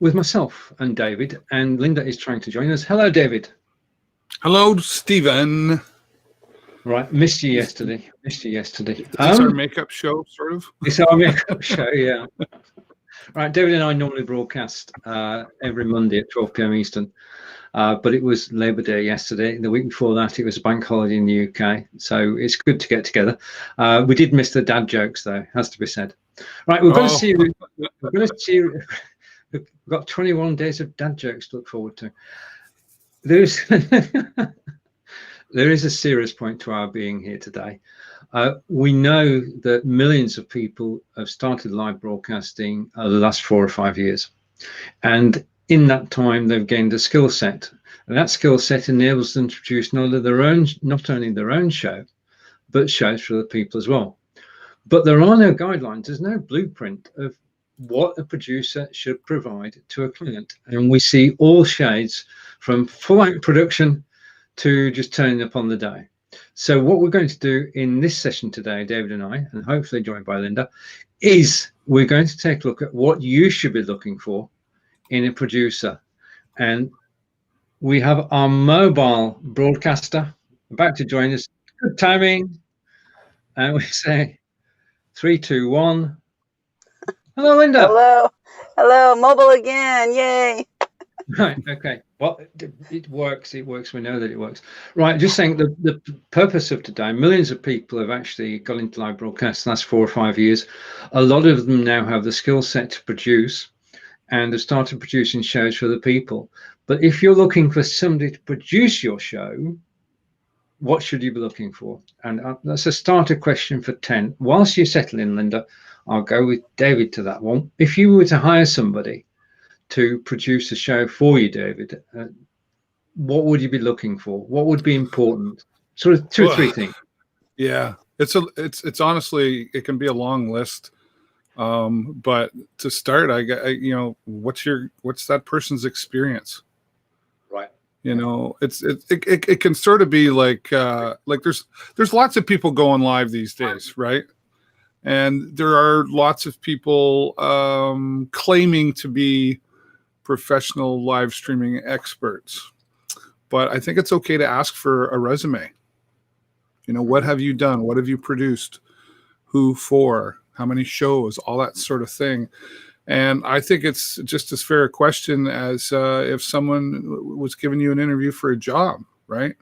with myself and David, and Linda is trying to join us. Hello, David. Hello, Stephen. Right, missed you yesterday. Missed you yesterday. Is this our makeup show, sort of? It's our makeup show, yeah. Right, David and I normally broadcast every Monday at 12 p.m. Eastern, but it was Labour Day yesterday. The week before that, it was a bank holiday in the UK, so it's good to get together. We did miss the dad jokes, though, has to be said. Right, we've got a series. We've got 21 days of dad jokes to look forward to. There's there is a serious point to our being here today. We know that millions of people have started live broadcasting the last 4 or 5 years. And in that time, they've gained a skill set. And that skill set enables them to produce not only their own show, but shows for other people as well. But there are no guidelines. There's no blueprint of what a producer should provide to a client. And we see all shades from full-out production to just turning up on the day. So what we're going to do in this session today, David and I, and hopefully joined by Linda, is we're going to take a look at what you should be looking for in a producer. And we have our mobile broadcaster about to join us. Good timing. And we say 3, 2, 1. Hello, Linda. Hello, mobile again, yay. Right, okay. Well, it works. We know that it works. Right, just saying the purpose of today, millions of people have actually got into live broadcasts the last 4 or 5 years. A lot of them now have the skill set to produce and have started producing shows for other people. But if you're looking for somebody to produce your show, what should you be looking for? And that's a starter question for 10. Whilst you settle in, Linda, I'll go with David to that one. If you were to hire somebody to produce a show for you, David, what would you be looking for? What would be important? Sort of 2 or 3 things. Yeah, it's honestly, it can be a long list. But to start, what's that person's experience? Right. It can sort of be like there's lots of people going live these days, right? And there are lots of people claiming to be professional live streaming experts. But I think it's okay to ask for a resume. What have you done? What have you produced? Who for? How many shows? All that sort of thing. And I think it's just as fair a question as if someone was giving you an interview for a job, right?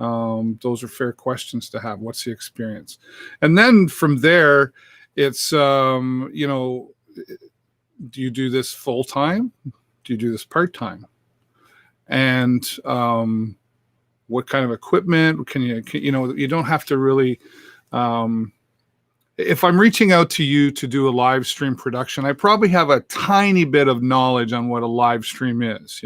Those are fair questions to have. What's the experience? And then from there, it's, do you do this full time? Do you do this part time? And what kind of equipment you don't have to really, if I'm reaching out to you to do a live stream production, I probably have a tiny bit of knowledge on what a live stream is,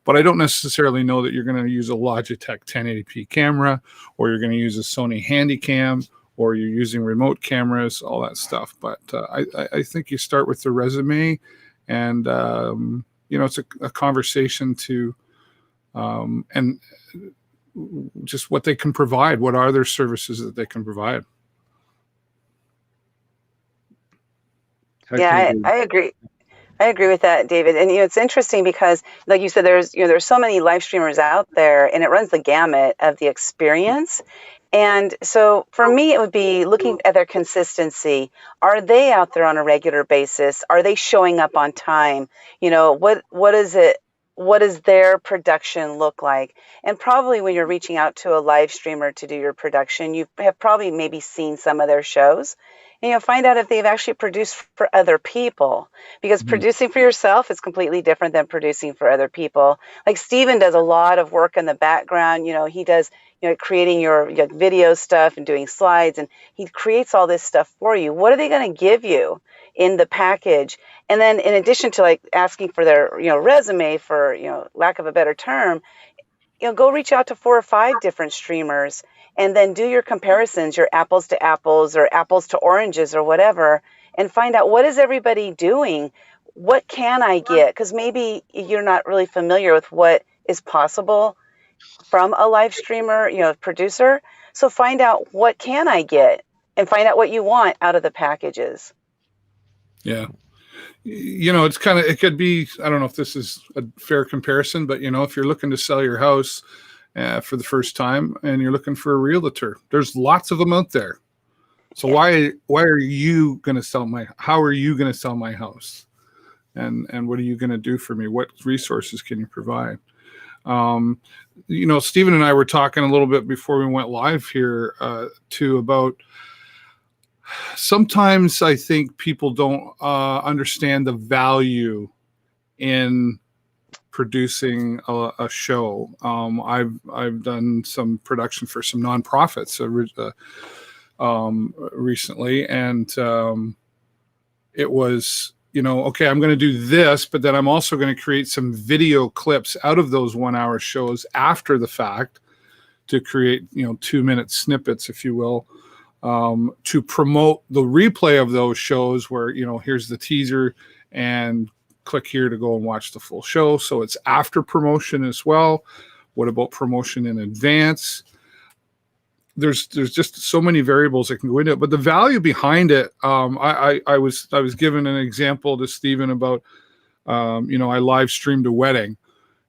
but I don't necessarily know that you're going to use a Logitech 1080p camera, or you're going to use a Sony Handycam, or you're using remote cameras, all that stuff. But I think you start with the resume, and it's a conversation to, and just what they can provide. What are their services that they can provide? Yeah, I agree. I agree with that, David. And it's interesting because, like you said, there's so many live streamers out there, and it runs the gamut of the experience. And so for me, it would be looking at their consistency. Are they out there on a regular basis? Are they showing up on time? What is it? What does their production look like? And probably when you're reaching out to a live streamer to do your production, you have probably maybe seen some of their shows. And find out if they've actually produced for other people, because producing for yourself is completely different than producing for other people. Like Stephen does a lot of work in the background. He does, creating your video stuff and doing slides, and he creates all this stuff for you. What are they going to give you in the package? And then in addition to like asking for their, resume, for, lack of a better term, go reach out to 4 or 5 different streamers, and then do your comparisons, your apples to apples or apples to oranges or whatever, and find out, what is everybody doing? What can I get? Because maybe you're not really familiar with what is possible from a live streamer, producer. So find out, what can I get? And find out what you want out of the packages. Yeah. It's it could be, I don't know if this is a fair comparison, but if you're looking to sell your house for the first time and you're looking for a realtor, there's lots of them out there. So why are you going to sell how are you going to sell my house? And what are you going to do for me? What resources can you provide? Stephen and I were talking a little bit before we went live here too about sometimes I think people don't understand the value in producing a show. I've done some production for some nonprofits recently, and it was okay, I'm going to do this, but then I'm also going to create some video clips out of those 1 hour shows after the fact to create 2-minute snippets, if you will, to promote the replay of those shows where here's the teaser and click here to go and watch the full show. So it's after promotion as well. What about promotion in advance? There's just so many variables that can go into it, but the value behind it, I was given an example to Stephen about, I live streamed a wedding,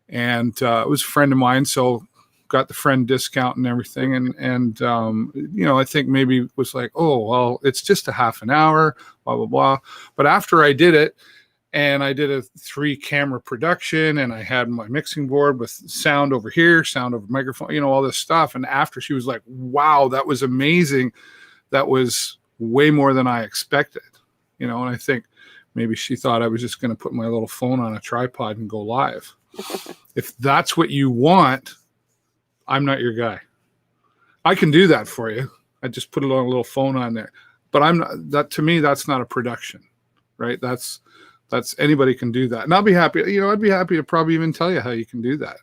and it was a friend of mine, so got the friend discount and everything, and I think maybe it was like, oh well, it's just a half an hour, blah blah blah. But after I did it, and I did a 3-camera production, and I had my mixing board with sound over here, sound over microphone, all this stuff. And after, she was like, wow, that was amazing. That was way more than I expected. And I think maybe she thought I was just going to put my little phone on a tripod and go live. If that's what you want, I'm not your guy. I can do that for you. I just put a little phone on there, but to me, that's not a production, right? That's anybody can do that. And I'll be happy, I'd be happy to probably even tell you how you can do that.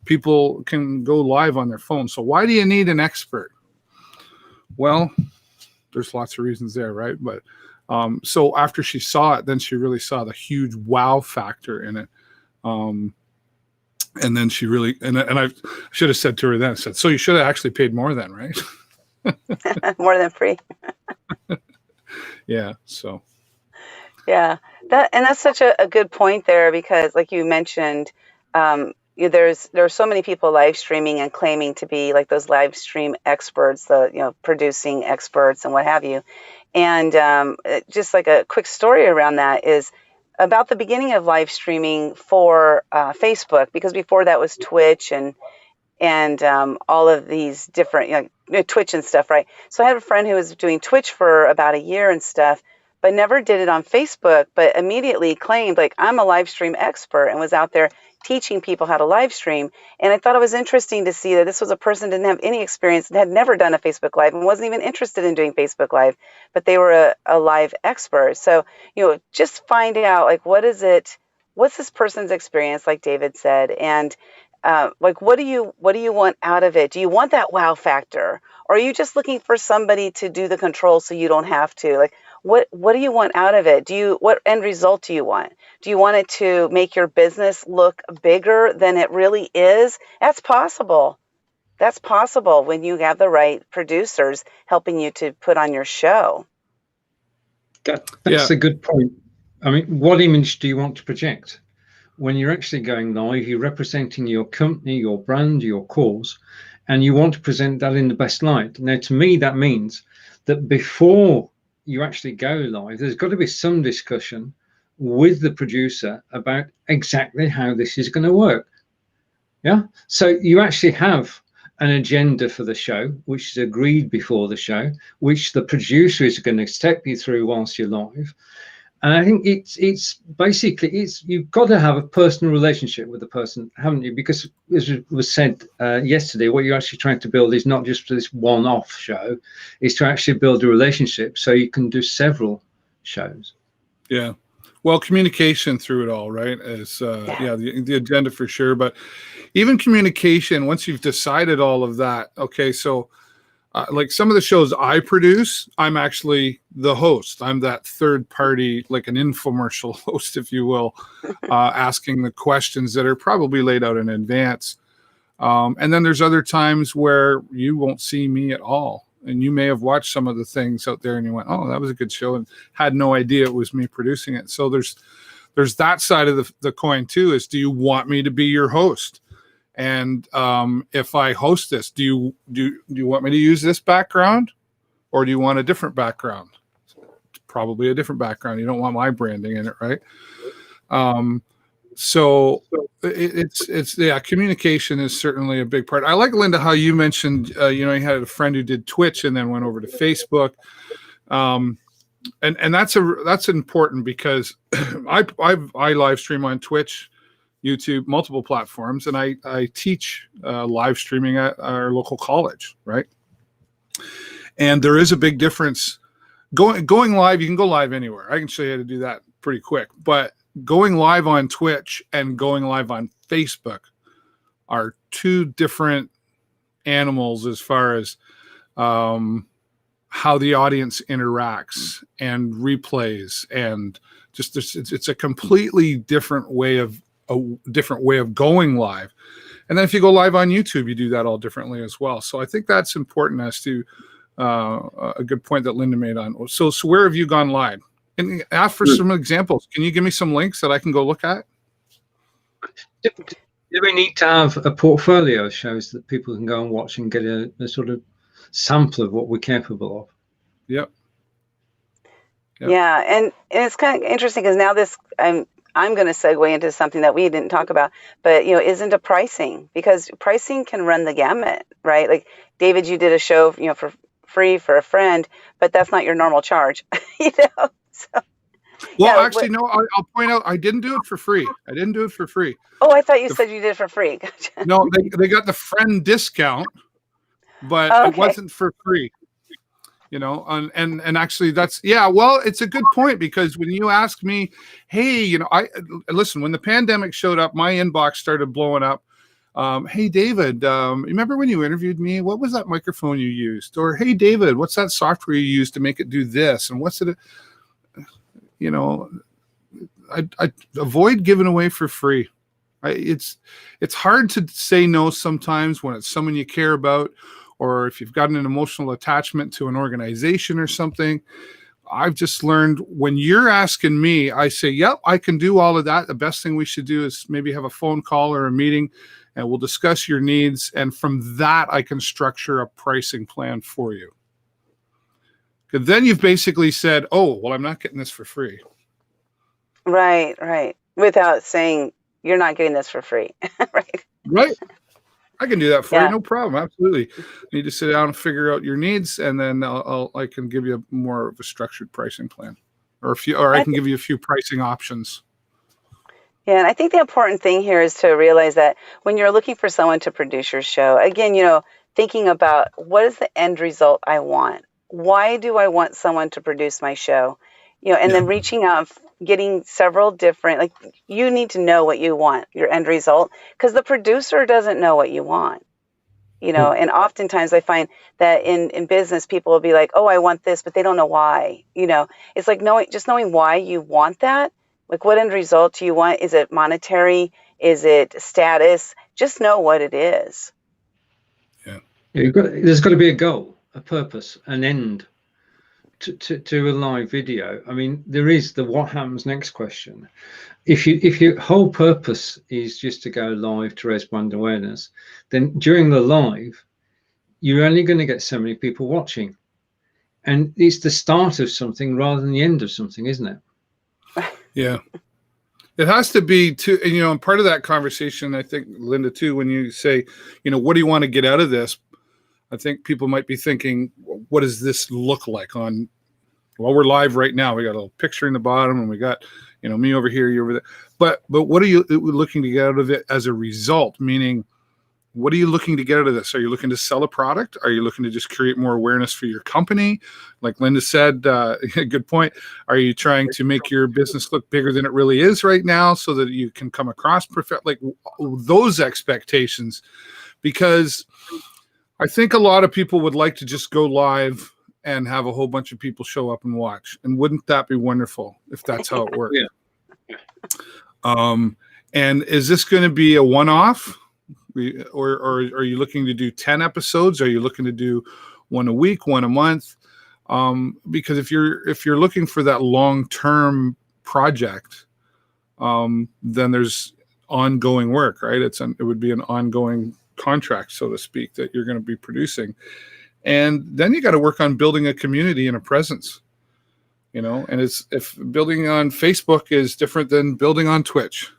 People can go live on their phone. So why do you need an expert? Well, there's lots of reasons there, right? But so after she saw it, then she really saw the huge wow factor in it. And then she really, and I should have said to her then, I said, so you should have actually paid more then, right? More than free. Yeah. So. Yeah, that's such a good point there, because like you mentioned, there are so many people live streaming and claiming to be like those live stream experts, the producing experts and what have you. And just like a quick story around that is about the beginning of live streaming for Facebook, because before that was Twitch and all of these different Twitch and stuff, right? So I had a friend who was doing Twitch for about a year and stuff, but never did it on Facebook, but immediately claimed like, I'm a live stream expert, and was out there teaching people how to live stream. And I thought it was interesting to see that this was a person who didn't have any experience and had never done a Facebook Live and wasn't even interested in doing Facebook Live, but they were a live expert. So, just find out like, what's this person's experience, like David said, and like, what do you want out of it? Do you want that wow factor? Or are you just looking for somebody to do the control so you don't have to? Like, what do you want out of it? What end result do you want? Do you want it to make your business look bigger than it really is? That's possible. That's possible when you have the right producers helping you to put on your show. That's a good point. I mean, what image do you want to project? When you're actually going live, you're representing your company, your brand, your cause, and you want to present that in the best light. Now, to me, that means that before you actually go live, there's got to be some discussion with the producer about exactly how this is going to work. Yeah. So you actually have an agenda for the show, which is agreed before the show, which the producer is going to step you through whilst you're live. And I think it's basically you've got to have a personal relationship with the person, haven't you? Because as was said yesterday, what you're actually trying to build is not just this one-off show, is to actually build a relationship so you can do several shows. Yeah. Well, communication through it all, right? Is the agenda for sure. But even communication, once you've decided all of that, okay, so like some of the shows I produce, I'm actually the host. I'm that third party, like an infomercial host, if you will, asking the questions that are probably laid out in advance. And then there's other times where you won't see me at all. and you may have watched some of the things out there and you went, oh, that was a good show, and had no idea it was me producing it. So there's that side of the coin too, is do you want me to be your host? And if I host this, do you want me to use this background, or do you want a different background? Probably a different background. You don't want my branding in it, right? So it's communication is certainly a big part. I like, Linda, how you mentioned you had a friend who did Twitch and then went over to Facebook, and that's important, because I live stream on Twitch, YouTube, multiple platforms, and I teach live streaming at our local college, right? And there is a big difference going live. You can go live anywhere. I can show you how to do that pretty quick, but going live on Twitch and going live on Facebook are two different animals as far as how the audience interacts and replays, and just it's a completely different way of going live. And then if you go live on YouTube, you do that all differently as well. So I think that's important as to a good point that Linda made on. So where have you gone live? And ask for some examples. Can you give me some links that I can go look at? Do we need to have a portfolio of shows that people can go and watch and get a sort of sample of what we're capable of? Yep. Yeah, and it's kind of interesting, because now I'm going to segue into something that we didn't talk about, but is into pricing, because pricing can run the gamut, right? Like, David, you did a show, for free for a friend, but that's not your normal charge, So, well, actually, no. I'll point out I didn't do it for free. Oh, I thought you said you did it for free. Gotcha. No, they got the friend discount, but It wasn't for free. And actually well, it's a good point, because when you ask me, hey, listen, when the pandemic showed up, my inbox started blowing up. Hey, David, remember when you interviewed me? What was that microphone you used? Or, hey, David, what's that software you used to make it do this? And what's it? I avoid giving away for free. It's hard to say no sometimes when it's someone you care about, or if you've got an emotional attachment to an organization or something. I've just learned, when you're asking me, I say, yep, I can do all of that. The best thing we should do is maybe have a phone call or a meeting, and we'll discuss your needs. And from that, I can structure a pricing plan for you. Because then you've basically said, oh, well, I'm not getting this for free. Right. Without saying you're not getting this for free. Right. I can do that for you, no problem. Absolutely. You need to sit down and figure out your needs, and then I can give you more of a structured pricing plan, or I can give you a few pricing options. Yeah, and I think the important thing here is to realize that when you're looking for someone to produce your show, again, thinking about, what is the end result I want? Why do I want someone to produce my show? And then reaching out, getting several different, you need to know what you want, your end result, because the producer doesn't know what you want. And oftentimes I find that in business, people will be like, oh, I want this, but they don't know why. It's like knowing why you want that. Like, what end result do you want? Is it monetary? Is it status? Just know what it is. Yeah, there's got to be a goal, a purpose, an end to a live video. I mean, there is the what happens next question. If your whole purpose is just to go live to raise brand awareness, then during the live, you're only going to get so many people watching, and it's the start of something rather than the end of something, isn't it? Yeah. It has to be too, and part of that conversation, I think, Linda, too, when you say, what do you want to get out of this? I think people might be thinking, what does this look like well, we're live right now. We got a little picture in the bottom, and we got, me over here, you over there. But what are you looking to get out of it as a result? Meaning, what are you looking to get out of this? Are you looking to sell a product? Are you looking to just create more awareness for your company? Like Linda said, good point. Are you trying to make your business look bigger than it really is right now so that you can come across like those expectations? Because I think a lot of people would like to just go live and have a whole bunch of people show up and watch. And wouldn't that be wonderful if that's how it works? Yeah. And is this going to be a one-off? Or are you looking to do 10 episodes? Are you looking to do one a week, one a month. Because if you're looking for that long-term project, then there's ongoing work, right? It would be an ongoing contract, so to speak, that you're going to be producing. And then you got to work on building a community and a presence, and if building on Facebook is different than building on Twitch.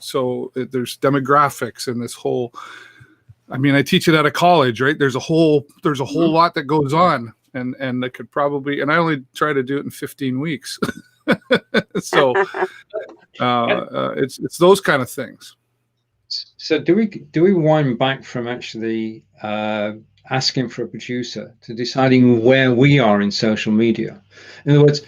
So there's demographics and this whole, I teach it at a college, right? There's a whole lot that goes on, and that could probably, and I only try to do it in 15 weeks. So it's those kind of things. So do we wind back from actually asking for a producer to deciding where we are in social media? In other words,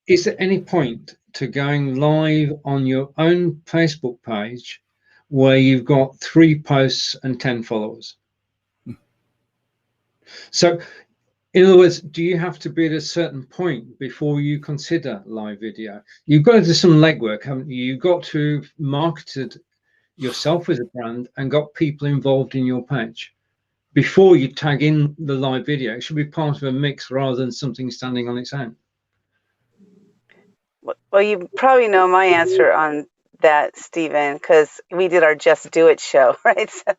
is there any point to going live on your own Facebook page where you've got 3 posts and 10 followers? So in other words, do you have to be at a certain point before you consider live video? You've got to do some legwork, haven't you? You've got to have marketed yourself as a brand and got people involved in your page before you tag in the live video. It should be part of a mix rather than something standing on its own. Well, you probably know my answer on that, Stephen, because we did our Just Do It show, right? So,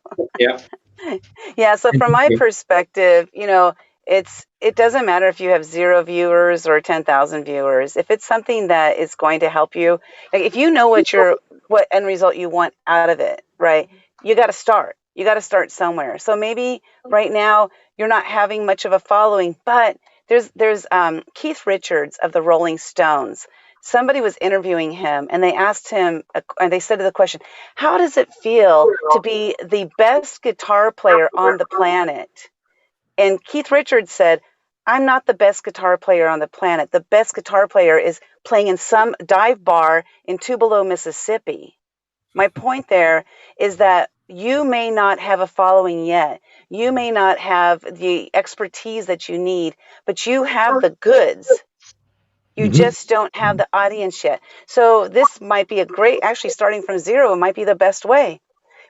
yeah. So from my perspective, it doesn't matter if you have 0 viewers or 10,000 viewers. If it's something that is going to help you, like if you know what end result you want out of it, right? You got to start. You got to start somewhere. So maybe right now you're not having much of a following, but there's Keith Richards of the Rolling Stones. Somebody was interviewing him, and they asked him, and they said to the question, how does it feel to be the best guitar player on the planet? And Keith Richards said, I'm not the best guitar player on the planet. The best guitar player is playing in some dive bar in Tupelo, Mississippi. My point there is that you may not have a following yet. You may not have the expertise that you need, but you have the goods. You just don't have the audience yet. So this might be actually starting from 0, it might be the best way,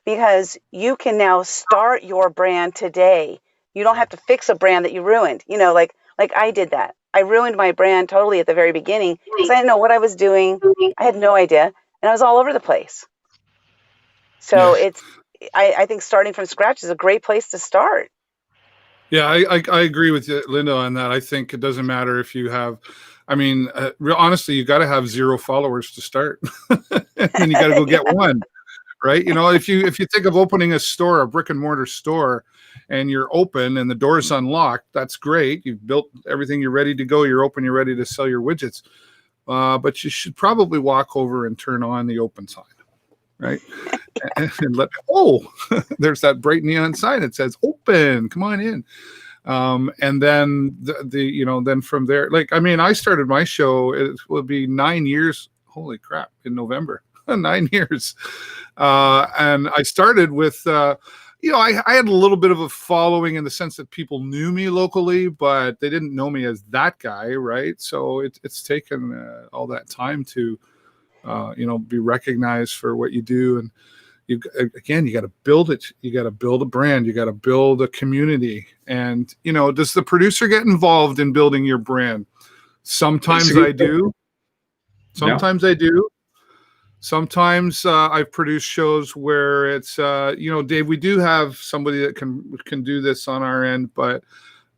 because you can now start your brand today. You don't have to fix a brand that you ruined. Like I did that. I ruined my brand totally at the very beginning because I didn't know what I was doing. I had no idea, and I was all over the place. So I think starting from scratch is a great place to start. Yeah, I agree with you, Linda, on that. I think it doesn't matter if you have, honestly, you got to have 0 followers to start, and you got to go get one, right? If you think of opening a brick and mortar store, and you're open and the door's unlocked, that's great. You've built everything, you're ready to go, you're open, you're ready to sell your widgets. But you should probably walk over and turn on the open sign, right? and there's that bright neon sign that says open, come on in. And then then from there, I started my show, it will be 9 years, holy crap, in November, 9 years. And I started with, I had a little bit of a following in the sense that people knew me locally, but they didn't know me as that guy, right? So it's taken all that time to, be recognized for what you do. And you got to build it. You got to build a brand. You got to build a community. And, does the producer get involved in building your brand? Sometimes I do. Sometimes I do. Sometimes I've produced shows where it's, Dave, we do have somebody that can do this on our end, but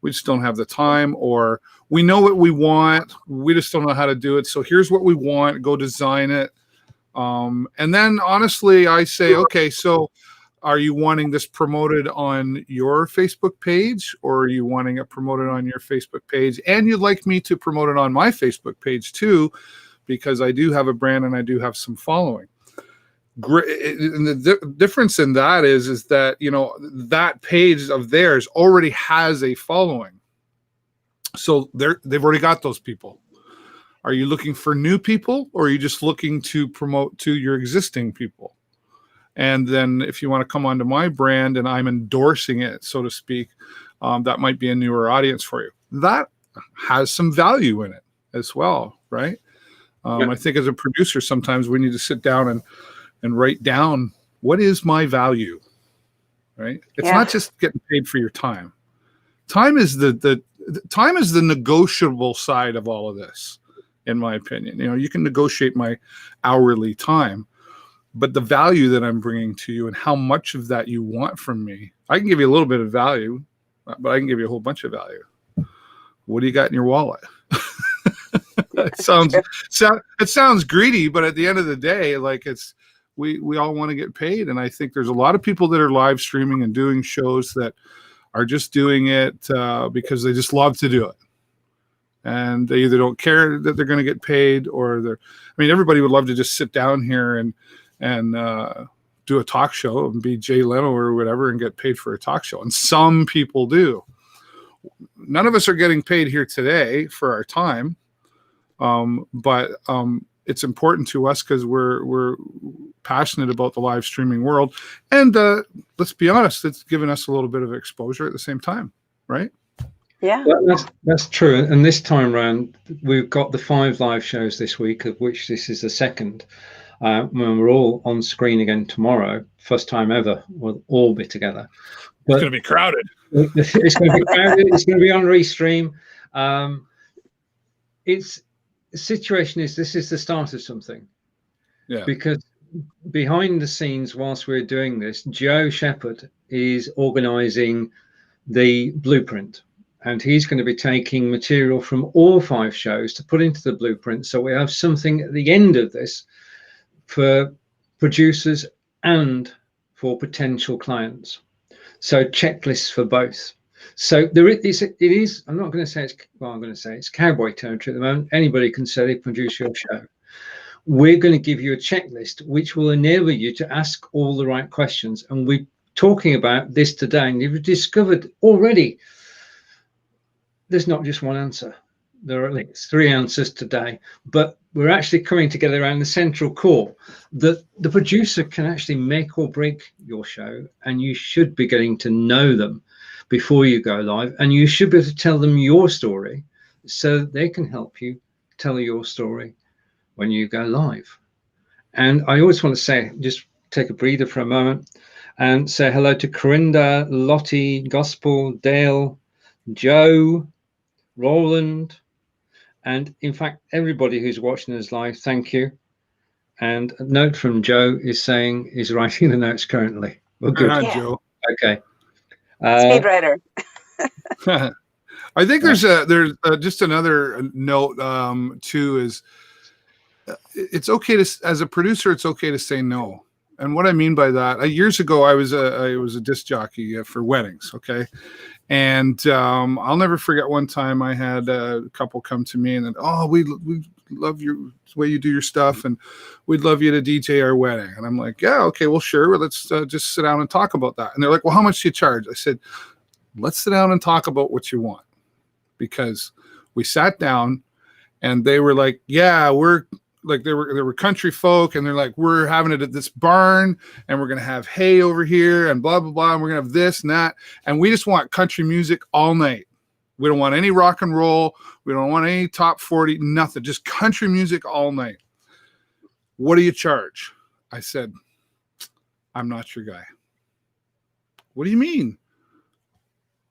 we just don't have the time, or we know what we want. We just don't know how to do it. So here's what we want. Go design it. And then honestly, I say, okay, so are you wanting this promoted on your Facebook page, or are you wanting it promoted on your Facebook page? And you'd like me to promote it on my Facebook page too, because I do have a brand and I do have some following. And the difference in that is that, that page of theirs already has a following. So they've already got those people. Are you looking for new people, or are you just looking to promote to your existing people? And then if you want to come onto my brand and I'm endorsing it, so to speak, that might be a newer audience for you. That has some value in it as well, right? I think as a producer, sometimes we need to sit down and write down, what is my value, right? It's not just getting paid for your time. Time is the time is the negotiable side of all of this, in my opinion. You know, you can negotiate my hourly time, but the value that I'm bringing to you and how much of that you want from me, I can give you a little bit of value, but I can give you a whole bunch of value. What do you got in your wallet? It sounds greedy, but at the end of the day, like we all want to get paid. And I think there's a lot of people that are live streaming and doing shows that are just doing it because they just love to do it. And they either don't care that they're going to get paid, or everybody would love to just sit down here and do a talk show and be Jay Leno or whatever and get paid for a talk show. And some people do. None of us are getting paid here today for our time. But it's important to us because we're passionate about the live streaming world. And let's be honest, it's given us a little bit of exposure at the same time, right? Yeah. That's true. And this time around, we've got the 5 live shows this week, of which this is the second. When we're all on screen again tomorrow, first time ever, we'll all be together. But it's going to be crowded. It's going to be crowded. It's going to be on Restream. The situation is, this is the start of something. Yeah. Because behind the scenes, whilst we're doing this, Joe Shepherd is organizing the blueprint, and he's going to be taking material from all 5 shows to put into the blueprint, so we have something at the end of this for producers and for potential clients. So checklists for both. So it is. I'm not going to say it's. Well, I'm going to say it's cowboy territory at the moment. Anybody can say they produce your show. We're going to give you a checklist which will enable you to ask all the right questions. And we're talking about this today, and you've discovered already there's not just one answer. There are at least 3 answers today, but we're actually coming together around the central core that the producer can actually make or break your show, and you should be getting to know them before you go live, and you should be able to tell them your story so that they can help you tell your story when you go live. And I always want to say, just take a breather for a moment and say hello to Corinda, Lottie, Gospel, Dale, Joe, Roland, and in fact everybody who's watching us live, thank you. And a note from Joe is saying he's writing the notes currently. Well, good. Right on, Joe. Okay. Speedwriter. I think there's just another note too, is it's okay to, as a producer, it's okay to say no. And what I mean by that, years ago, I was a disc jockey for weddings. Okay. And I'll never forget one time I had a couple come to me and then, oh, we love the way you do your stuff, and we'd love you to DJ our wedding. And I'm like, yeah, okay, well, sure. Well, let's just sit down and talk about that. And they're like, well, how much do you charge? I said, let's sit down and talk about what you want. Because we sat down and they were like, yeah, we're like, they were country folk, and they're like, we're having it at this barn, and we're going to have hay over here and blah, blah, blah. And we're going to have this and that. And we just want country music all night. We don't want any rock and roll. We don't want any top 40, nothing, just country music all night. What do you charge? I said, I'm not your guy. What do you mean?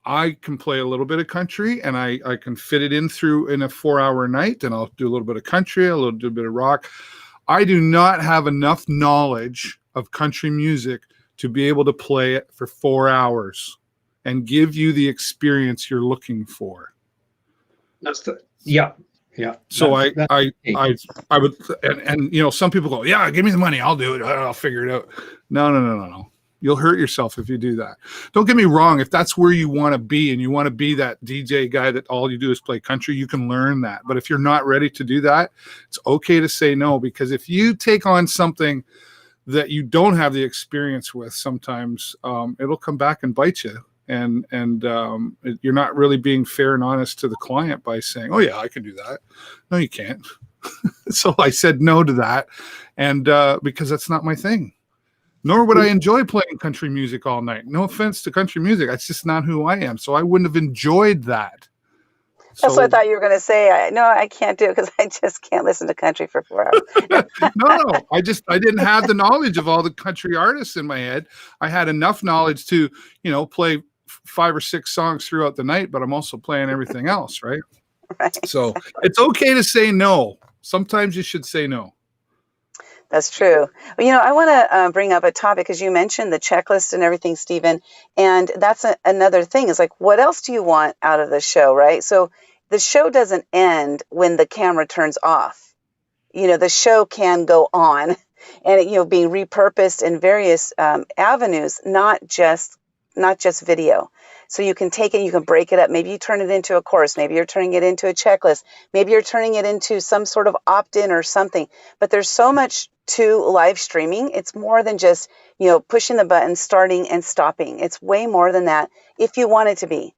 I can play a little bit of country, and I can fit it in a 4-hour night, and I'll do a little bit of country, a little bit of rock. I do not have enough knowledge of country music to be able to play it for 4 hours and give you the experience you're looking for. Yeah. So I would, and you know, some people go, yeah, give me the money, I'll do it, I'll figure it out. No. You'll hurt yourself if you do that. Don't get me wrong. If that's where you want to be, and you want to be that DJ guy that all you do is play country, you can learn that. But if you're not ready to do that, it's okay to say no, because if you take on something that you don't have the experience with, sometimes it'll come back and bite you. And you're not really being fair and honest to the client by saying, oh yeah, I can do that. No, you can't. So I said no to that. And because that's not my thing. Nor would I enjoy playing country music all night. No offense to country music. That's just not who I am. So I wouldn't have enjoyed that. That's what I thought you were going to say. No, I can't do it because I just can't listen to country for 4 hours. No, I didn't have the knowledge of all the country artists in my head. I had enough knowledge to, play 5 or 6 songs throughout the night, but I'm also playing everything else, right? Right. So it's okay to say no. Sometimes you should say no. That's true. Well, I want to bring up a topic because you mentioned the checklist and everything, Stephen. And that's another thing is like, what else do you want out of the show, right? So the show doesn't end when the camera turns off. The show can go on and, being repurposed in various avenues, not just video. So you can take it, you can break it up. Maybe you turn it into a course. Maybe you're turning it into a checklist. Maybe you're turning it into some sort of opt-in or something. But there's so much to live streaming. It's more than just, pushing the button, starting and stopping. It's way more than that if you want it to be.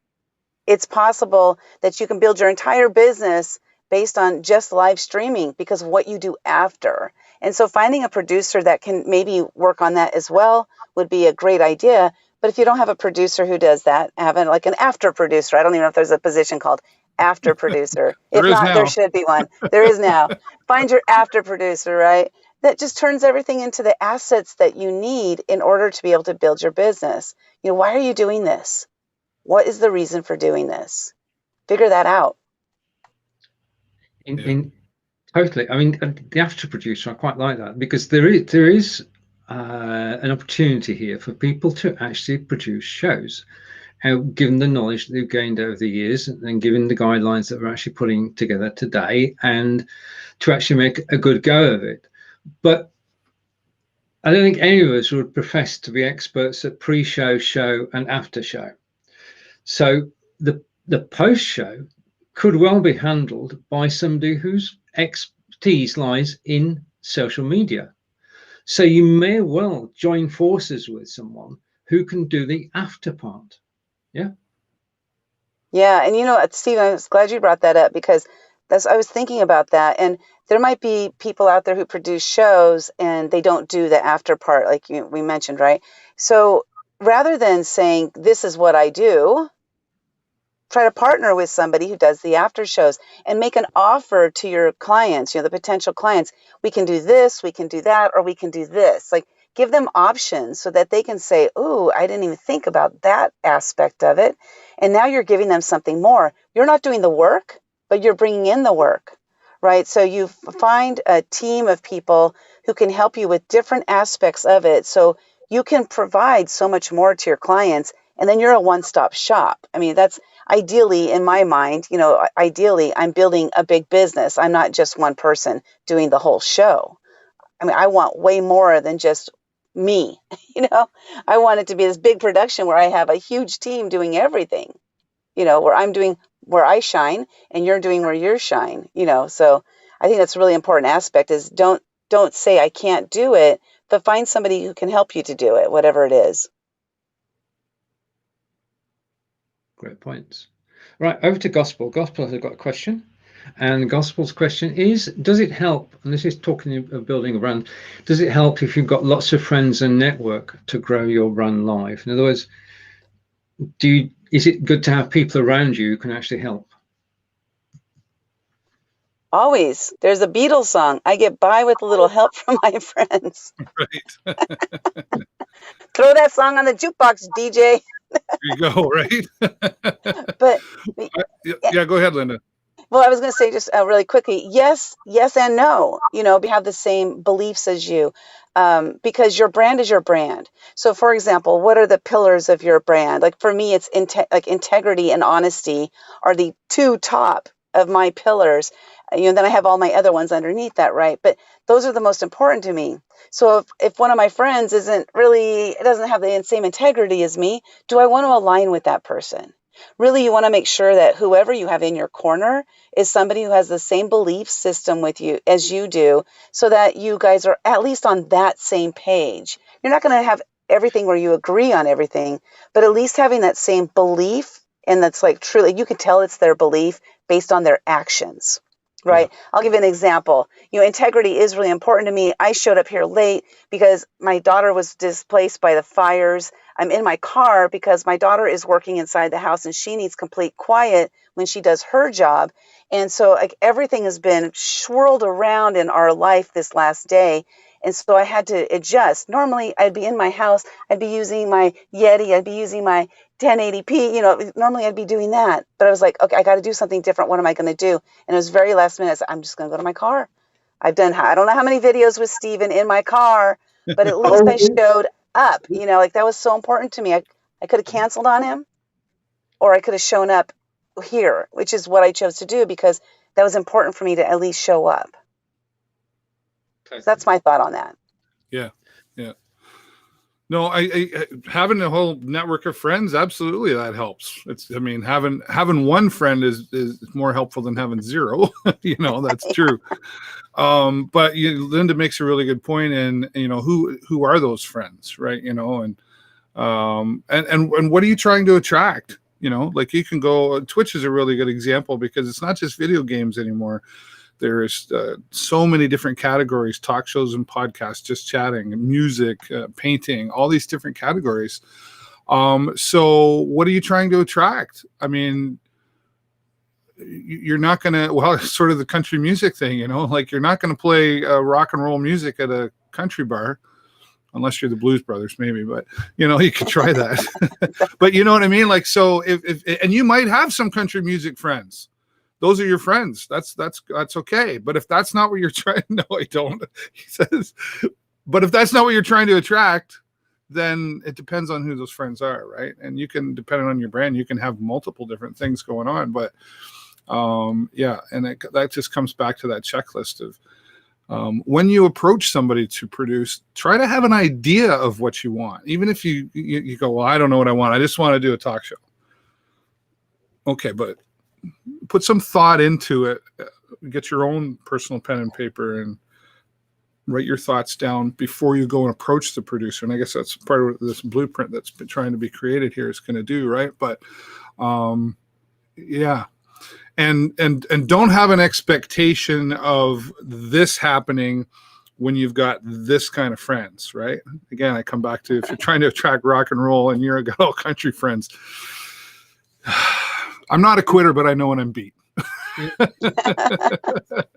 It's possible that you can build your entire business based on just live streaming because of what you do after. And so finding a producer that can maybe work on that as well would be a great idea. But if you don't have a producer who does that, have like an after producer. I don't even know if there's a position called after producer. If not, there should be one. There is now. Find your after producer, right? That just turns everything into the assets that you need in order to be able to build your business. Why are you doing this? What is the reason for doing this? Figure that out. Totally. I mean, the after producer, I quite like that because there is an opportunity here for people to actually produce shows, given the knowledge that they've gained over the years and given the guidelines that we're actually putting together today, and to actually make a good go of it. But I don't think any of us would profess to be experts at pre-show, show, and after show. So the post-show could well be handled by somebody whose expertise lies in social media. So you may well join forces with someone who can do the after part. Yeah. Yeah. And Steve, I was glad you brought that up because I was thinking about that. And there might be people out there who produce shows and they don't do the after part, like we mentioned, right? So rather than saying, this is what I do, try to partner with somebody who does the after shows and make an offer to your clients, the potential clients. We can do this, we can do that, or we can do this. Like give them options so that they can say, "Ooh, I didn't even think about that aspect of it." And now you're giving them something more. You're not doing the work, but you're bringing in the work, right? So you find a team of people who can help you with different aspects of it. So you can provide so much more to your clients. And then you're a one-stop shop. I mean, that's ideally in my mind, ideally I'm building a big business. I'm not just one person doing the whole show. I mean, I want way more than just me, I want it to be this big production where I have a huge team doing everything, where I'm doing where I shine and you're doing where you shine, so I think that's a really important aspect is don't say I can't do it, but find somebody who can help you to do it, whatever it is. Great points. Right, over to Gospel. Gospel has got a question. And Gospel's question is, does it help, and this is talking of building a brand, does it help if you've got lots of friends and network to grow your brand live? In other words, is it good to have people around you who can actually help? Always. There's a Beatles song. I get by with a little help from my friends. Right. Throw that song on the jukebox, DJ. There you go, right? But yeah, go ahead, Linda. Well, I was going to say just really quickly, yes and no. We have the same beliefs as you because your brand is your brand. So, for example, what are the pillars of your brand? Like for me, it's integrity and honesty are the two top of my pillars. Then I have all my other ones underneath that, right? But those are the most important to me. So if one of my friends doesn't have the same integrity as me, do I want to align with that person? Really, you want to make sure that whoever you have in your corner is somebody who has the same belief system with you as you do, so that you guys are at least on that same page. You're not going to have everything where you agree on everything, but at least having that same belief, and that's like truly, you can tell it's their belief based on their actions. Right. Yeah. I'll give you an example. Integrity is really important to me. I showed up here late because my daughter was displaced by the fires. I'm in my car because my daughter is working inside the house and she needs complete quiet when she does her job. And so everything has been swirled around in our life this last day. And so I had to adjust. Normally I'd be in my house. I'd be using my Yeti. I'd be using my, 1080p. You know, normally I'd be doing that, but I was like, okay, I got to do something different. What am I going to do? And it was very last minute. I said, I'm just going to go to my car. I don't know how many videos with Steven in my car, but at least I showed up. You know, like that was so important to me. I could have canceled on him, or I could have shown up here, which is what I chose to do because that was important for me to at least show up. So that's my thought on that. Yeah. No, I having a whole network of friends, absolutely, that helps. I mean, having one friend is more helpful than having zero. You know, that's true. But Linda makes a really good point, and you know, who are those friends, right? You know, and what are you trying to attract? You know, like you can go. Twitch is a really good example because it's not just video games anymore. There's so many different categories, talk shows and podcasts, just chatting, music, painting, all these different categories. So what are you trying to attract? I mean, you're not going to, well, it's sort of the country music thing, you know, like you're not going to play rock and roll music at a country bar unless you're the Blues Brothers, maybe, but you know, you could try that. But you know what I mean? Like, so if and you might have some country music friends. Those are your friends. That's okay. But if that's not what you're trying, no, I don't. He says, but if that's not what you're trying to attract, then it depends on who those friends are, right? And you can, depending on your brand, you can have multiple different things going on. But yeah, and that just comes back to that checklist of when you approach somebody to produce, try to have an idea of what you want. Even if you go, well, I don't know what I want. I just want to do a talk show. Okay, but put some thought into it. Get your own personal pen and paper and write your thoughts down before you go and approach the producer. And I guess that's part of this blueprint that's been trying to be created here is going to do, right? But yeah. And don't have an expectation of this happening when you've got this kind of friends, right? Again, I come back to if you're trying to attract rock and roll and you're got all country friends. I'm not a quitter, but I know when I'm beat. The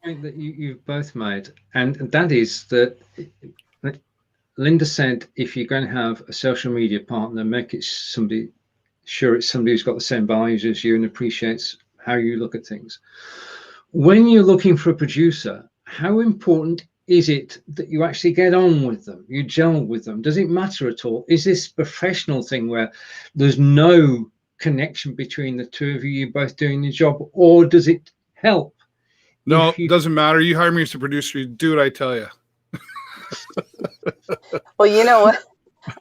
point that you've both made, and that is that Linda said, if you're going to have a social media partner, make it somebody who's got the same values as you and appreciates how you look at things. When you're looking for a producer, how important is it that you actually get on with them, you gel with them? Does it matter at all? Is this a professional thing where there's no connection between the two of you both doing the job, or does it help? No, it doesn't matter. You hire me as a producer, you do what I tell you. Well, you know what?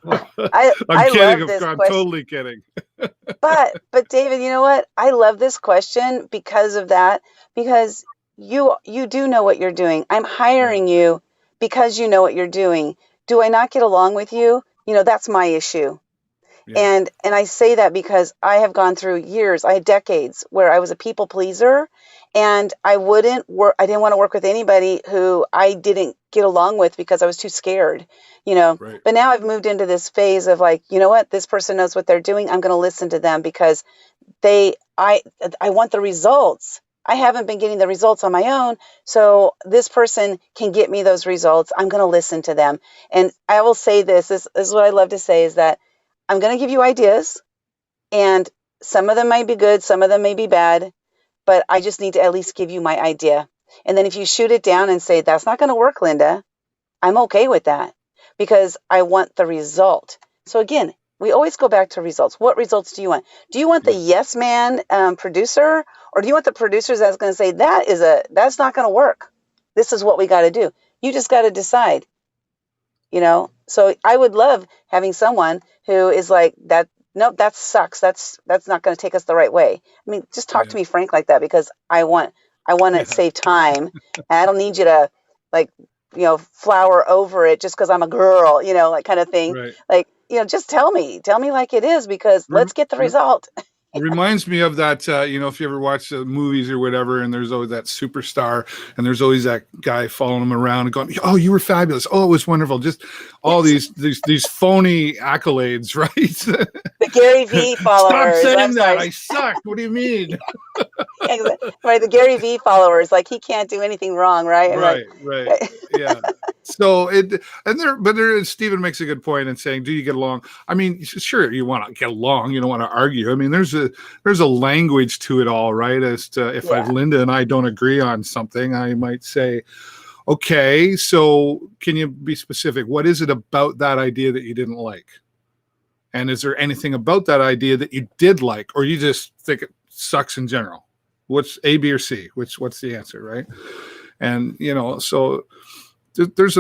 I'm kidding. Love this I'm question. totally kidding. but David, you know what? I love this question because of that, because you do know what you're doing. I'm hiring you because you know what you're doing. Do I not get along with you? You know, that's my issue. Yeah. And I say that because I have gone through years, I had decades where I was a people pleaser, and I didn't want to work with anybody who I didn't get along with because I was too scared, you know. Right. But now I've moved into this phase of like, you know what, this person knows what they're doing. I'm going to listen to them because I want the results. I haven't been getting the results on my own, so this person can get me those results. I'm going to listen to them. And I will say this is what I love to say is that I'm going to give you ideas, and some of them might be good, some of them may be bad, but I just need to at least give you my idea. And then if you shoot it down and say, that's not going to work, Linda, I'm okay with that because I want the result. So again, we always go back to results. What results do you want? Do you want the yes man producer, or do you want the producers that's going to say, that's not going to work? This is what we got to do. You just got to decide. You know, so I would love having someone who is like that. Nope, that sucks. That's not going to take us the right way. I mean, just talk to me frank like that because I want to save time, and I don't need you to like, you know, flower over it just because I'm a girl, you know, like kind of thing. Right. Like, you know, just tell me like it is because let's get the result. It reminds me of that, if you ever watch movies or whatever, and there's always that superstar, and there's always that guy following him around and going, "Oh, you were fabulous! Oh, it was wonderful!" Just all these phony accolades, right? The Gary V Stop followers. saying I'm that. sorry. I suck. What do you mean? Right, the Gary V followers, like he can't do anything wrong, right? And Right. like, Yeah. So Stephen makes a good point in saying, do you get along? I mean, sure, you want to get along, you don't want to argue. I mean, there's a language to it all, right? As to if Linda and I don't agree on something, I might say, okay, so can you be specific? What is it about that idea that you didn't like? And is there anything about that idea that you did like, or you just think it sucks in general? What's A, B, or C? What's the answer, right? And so there's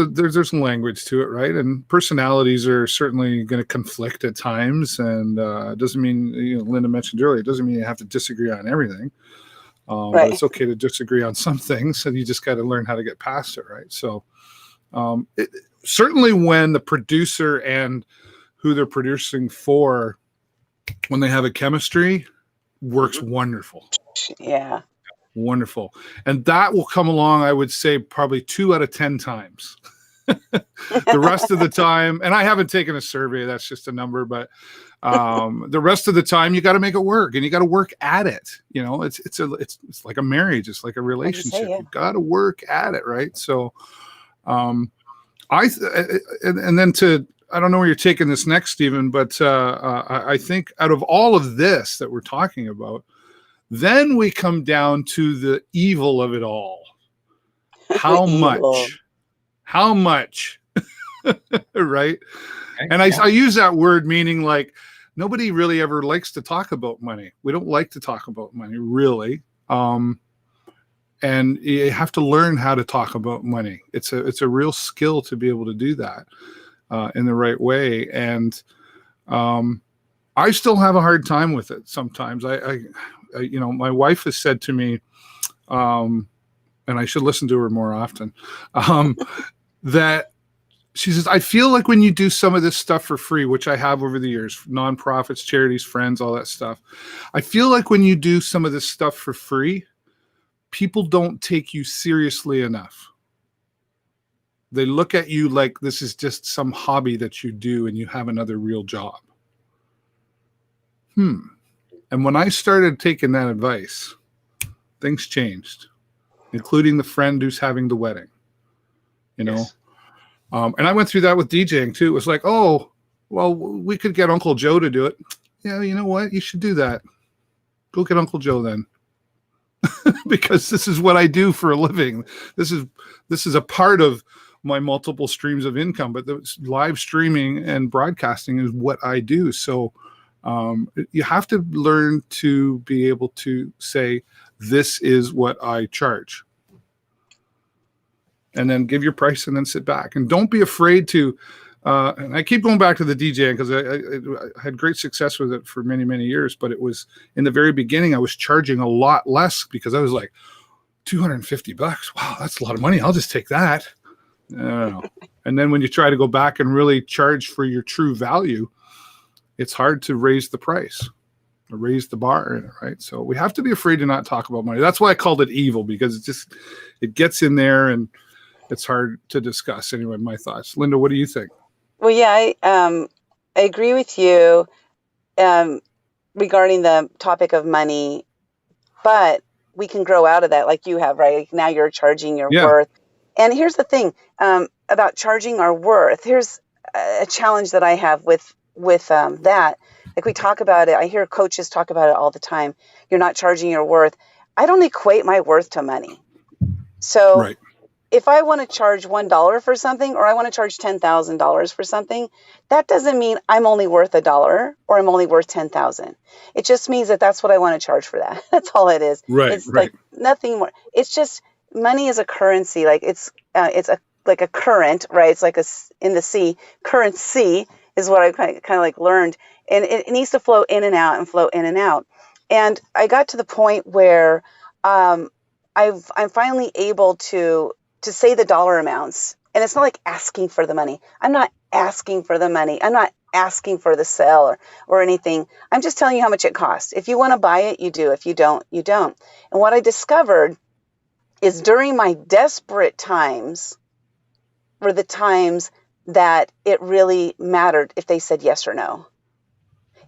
some language to it, right? And personalities are certainly going to conflict at times, and it doesn't mean, Linda mentioned earlier, it doesn't mean you have to disagree on everything. But it's okay to disagree on some things, and you just got to learn how to get past it, right? So certainly when the producer and who they're producing for, when they have a chemistry, works wonderful. Yeah. Wonderful. And that will come along, I would say, probably 2 out of 10 times. The rest of the time, and I haven't taken a survey, that's just a number, but the rest of the time you got to make it work, and you got to work at it. It's like a marriage, it's like a relationship. You got to work at it, right? So and then I don't know where you're taking this next, Stephen, but I think out of all of this that we're talking about, then we come down to the evil of it all. How much? Right? Okay. And I use that word meaning like nobody really ever likes to talk about money. We don't like to talk about money, really. And you have to learn how to talk about money. It's a real skill to be able to do that in the right way. And I still have a hard time with it sometimes. My wife has said to me, and I should listen to her more often, that she says, I feel like when you do some of this stuff for free, which I have over the years, nonprofits, charities, friends, all that stuff, I feel like when you do some of this stuff for free, people don't take you seriously enough. They look at you like this is just some hobby that you do and you have another real job. And when I started taking that advice, things changed, including the friend who's having the wedding, Yes. And I went through that with DJing too. It was like, oh, well, we could get Uncle Joe to do it. Yeah, you know what? You should do that. Go get Uncle Joe then. Because this is what I do for a living. This is a part of my multiple streams of income, but the live streaming and broadcasting is what I do. So you have to learn to be able to say, this is what I charge. And then give your price and then sit back. And don't be afraid to, and I keep going back to the DJing because I had great success with it for many, many years. But it was in the very beginning, I was charging a lot less because I was like, $250. Wow, that's a lot of money. I'll just take that. And then when you try to go back and really charge for your true value, it's hard to raise the price or raise the bar, right? So we have to be afraid to not talk about money. That's why I called it evil, because it gets in there and it's hard to discuss. Anyway, my thoughts. Linda, what do you think? Well, yeah, I agree with you regarding the topic of money, but we can grow out of that like you have, right? Like now you're charging your worth. And here's the thing about charging our worth. Here's a challenge that I have with that. Like we talk about it, I hear coaches talk about it all the time. You're not charging your worth. I don't equate my worth to money. So if I want to charge $1 for something, or I want to charge $10,000 for something, that doesn't mean I'm only worth $1 or I'm only worth $10,000. It just means that that's what I want to charge for that. That's all it is. It's like nothing more. It's just money is a currency. Like it's like a current, right? It's like in the sea. Currency is what I kind of like learned, and it needs to flow in and out and flow in and out. And I got to the point where I'm finally able to say the dollar amounts, and it's not like asking for the money. I'm not asking for the money. I'm not asking for the sale or anything. I'm just telling you how much it costs. If you want to buy it, you do. If you don't, you don't. And what I discovered is during my desperate times were the times that it really mattered if they said yes or no.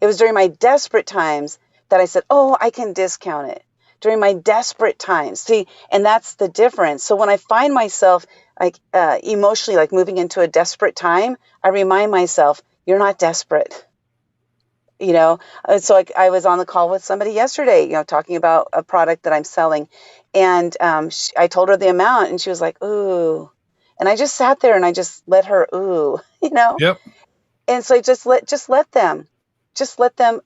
It was during my desperate times that I said, oh, I can discount it. During my desperate times. See, and that's the difference. So when I find myself like emotionally like moving into a desperate time, I remind myself, you're not desperate. You know, so I was on the call with somebody yesterday, you know, talking about a product that I'm selling. And I told her the amount and she was like, ooh. And I just sat there and I just let her ooh, you know. Yep. And so just let them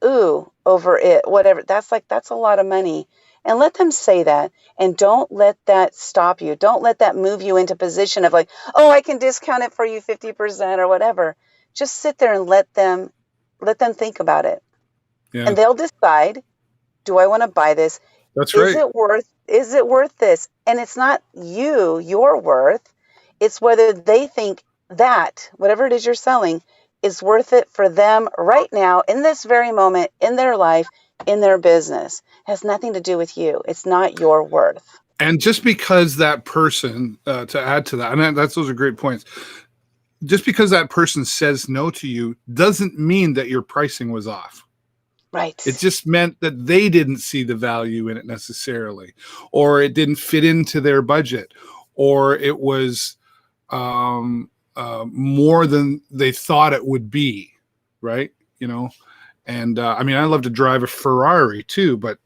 ooh over it, whatever. That's a lot of money. And let them say that. And don't let that stop you. Don't let that move you into position of like, oh, I can discount it for you 50% or whatever. Just sit there and let them think about it. Yeah. And they'll decide, do I want to buy this? That's right. Is it worth this? And it's not your worth. It's whether they think that whatever it is you're selling is worth it for them right now, in this very moment, in their life, in their business. It has nothing to do with you. It's not your worth. And just because that person, to add to that, and those are great points. Just because that person says no to you doesn't mean that your pricing was off. Right. It just meant that they didn't see the value in it necessarily, or it didn't fit into their budget, or it was more than they thought it would be, right? You know, and I mean, I love to drive a Ferrari too, but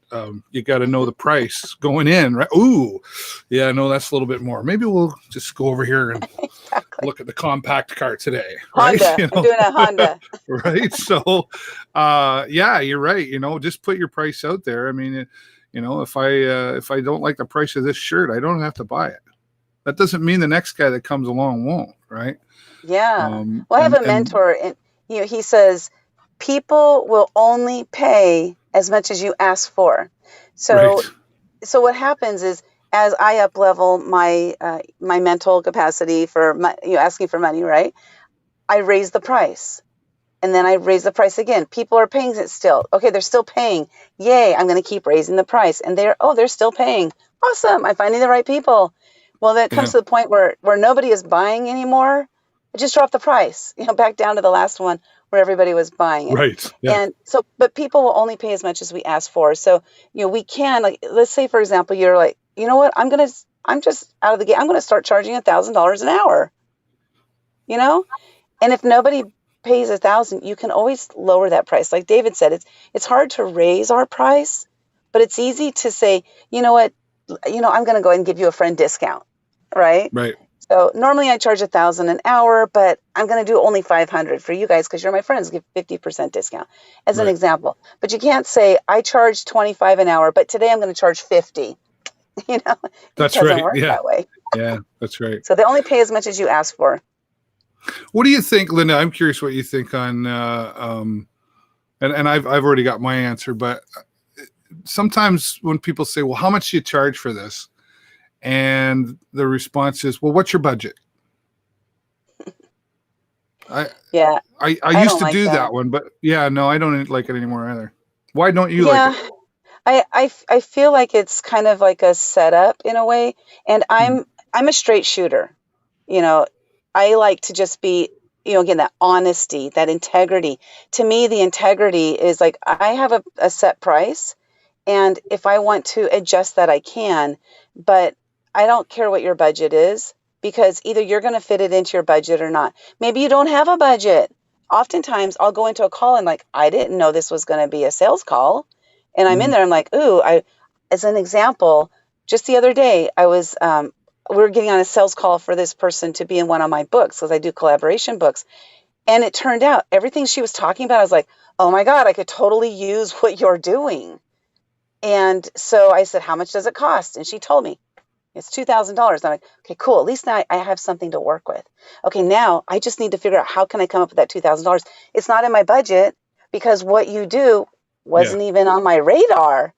you got to know the price going in, right? Ooh, yeah, no, that's a little bit more. Maybe we'll just go over here and look at the compact car today, right? Honda. I'm doing a Honda. Right. So, yeah, you're right. You know, just put your price out there. I mean, you know, if I don't like the price of this shirt, I don't have to buy it. That doesn't mean the next guy that comes along won't, right? Yeah. Well, I have a mentor, and he says people will only pay as much as you ask for. So, right. So what happens is, as I up level my mental capacity for asking for money, right? I raise the price, and then I raise the price again. People are paying it still. Okay, they're still paying. Yay! I'm going to keep raising the price, and they're still paying. Awesome! I'm finding the right people. Well, then it comes to the point where nobody is buying anymore. I just drop the price, back down to the last one where everybody was buying it. Right. Yeah. And so, but people will only pay as much as we ask for. So, we can, like, let's say, for example, you're like, you know what, I'm just out of the gate. I'm going to start charging $1,000 an hour, and if nobody pays 1,000, you can always lower that price. Like David said, it's hard to raise our price, but it's easy to say, you know what, I'm going to go ahead and give you a friend discount. Right. Right. So normally I charge 1,000 an hour, but I'm going to do only 500 for you guys because you're my friends. Give 50% discount as an example. But you can't say I charge 25 an hour, but today I'm going to charge 50. It that's doesn't right. work Yeah. that way. Yeah, that's right. So they only pay as much as you ask for. What do you think, Linda? I'm curious what you think on, and I've already got my answer, but sometimes when people say, "Well, how much do you charge for this?" And the response is, well, what's your budget? I used to do that one, but yeah, no, I don't like it anymore either. Why don't you like it? I feel like it's kind of like a setup in a way. And I'm a straight shooter. I like to just be, again, that honesty, that integrity. To me, the integrity is like, I have a set price. And if I want to adjust that, I can. But I don't care what your budget is, because either you're going to fit it into your budget or not. Maybe you don't have a budget. Oftentimes I'll go into a call and like, I didn't know this was going to be a sales call. And I'm in there, I'm like, ooh, as an example, just the other day, I was, we were getting on a sales call for this person to be in one of my books, because I do collaboration books. And it turned out everything she was talking about, I was like, oh my God, I could totally use what you're doing. And so I said, how much does it cost? And she told me. It's $2,000. I'm like, okay, cool. At least now I have something to work with. Okay, now I just need to figure out how can I come up with that $2,000. It's not in my budget because what you do wasn't even on my radar.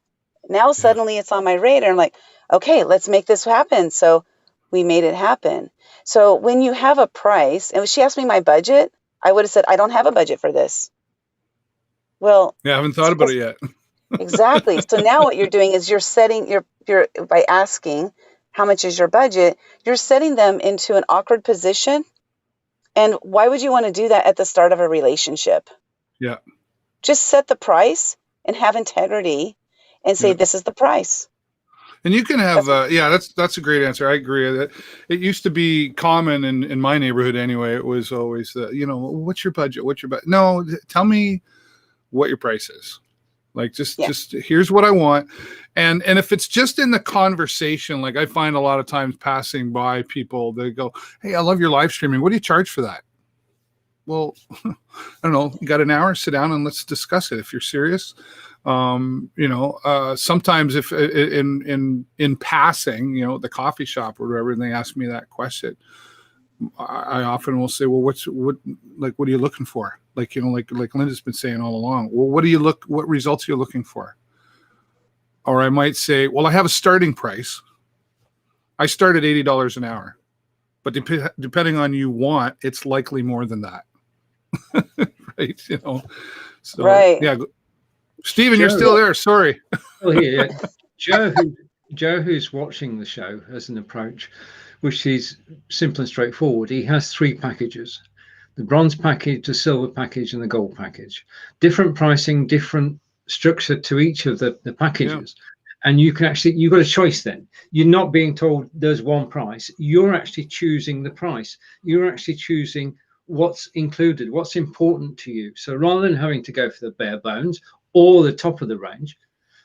Now suddenly it's on my radar. I'm like, okay, let's make this happen. So we made it happen. So when you have a price, and she asked me my budget, I would have said, I don't have a budget for this. Well, Yeah, I haven't thought about it yet. exactly. So now what you're doing is you're setting you're by asking how much is your budget, you're setting them into an awkward position. And why would you want to do that at the start of a relationship? Yeah. Just set the price and have integrity and say, Yeah. this is the price. And you can have, that's a great answer. I agree. That it used to be common in my neighborhood anyway. It was always, what's your budget? What's your budget? No, tell me what your price is. Like, just here's what I want. And if it's just in the conversation, like I find a lot of times passing by people, they go, hey, I love your live streaming. What do you charge for that? Well, I don't know. You got an hour, sit down and let's discuss it. If you're serious. Sometimes if in passing, the coffee shop or whatever, and they ask me that question, I often will say, well, what are you looking for? Like Linda's been saying all along, well, what results are you looking for? Or I might say, well, I have a starting price. I start at $80 an hour, but depending on you want, it's likely more than that. Right. So right. Yeah. Stephen, Joe, you're still there. Sorry. Oh, yeah. Joe, who's watching the show, has an approach which is simple and straightforward. He has 3 packages: the bronze package, the silver package, and the gold package. Different pricing, different structure to each of the packages. Yeah. And you've got a choice then. You're not being told there's one price. You're actually choosing the price. You're actually choosing what's included, what's important to you. So rather than having to go for the bare bones or the top of the range,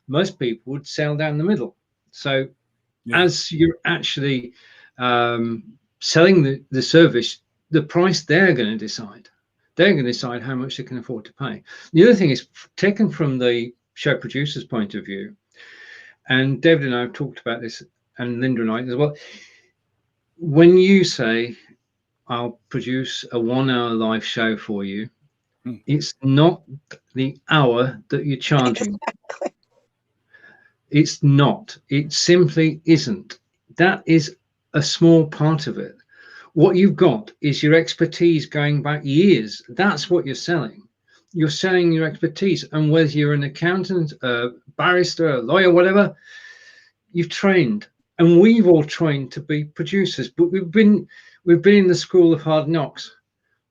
most people would sail down the middle. So as you're actually selling the service, the price they're going to decide. They're going to decide how much they can afford to pay. The other thing is taken from the show producer's point of view, and David and I have talked about this, and Linda and I as well. When you say, I'll produce a 1-hour live show for you, it's not the hour that you're charging. Exactly. It's not. It simply isn't. That is a small part of it. What you've got is your expertise going back years. That's what you're selling. You're selling your expertise. And whether you're an accountant, a barrister, a lawyer, whatever, you've trained. And we've all trained to be producers. But we've been in the school of hard knocks,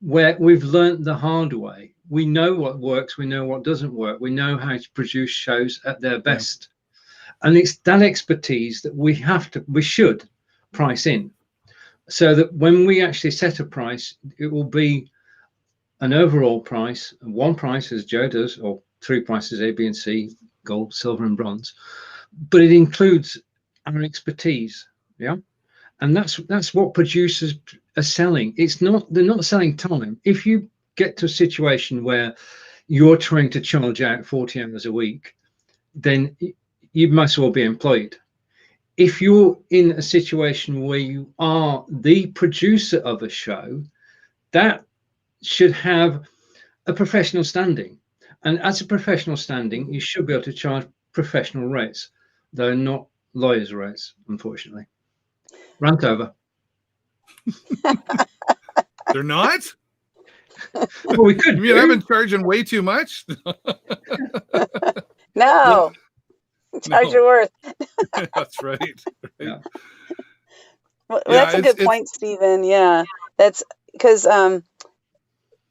where we've learned the hard way. We know what works. We know what doesn't work. We know how to produce shows at their best. Yeah. And it's that expertise that we should price in, so that when we actually set a price, it will be an overall price, one price as Joe does, or 3 prices, A, B, and C, gold, silver, and bronze. But it includes our expertise. Yeah. And that's what producers are selling. They're not selling time. If you get to a situation where you're trying to charge out 40 hours a week, then you must well be employed. If you're in a situation where you are the producer of a show, that should have a professional standing. And as a professional standing, you should be able to charge professional rates, though not lawyers' rates, unfortunately. Rant over. They're not? Well, we could. I've been charging way too much? No. Charge your worth. That's right. Yeah. Well, that's a good point, Stephen. Yeah, that's because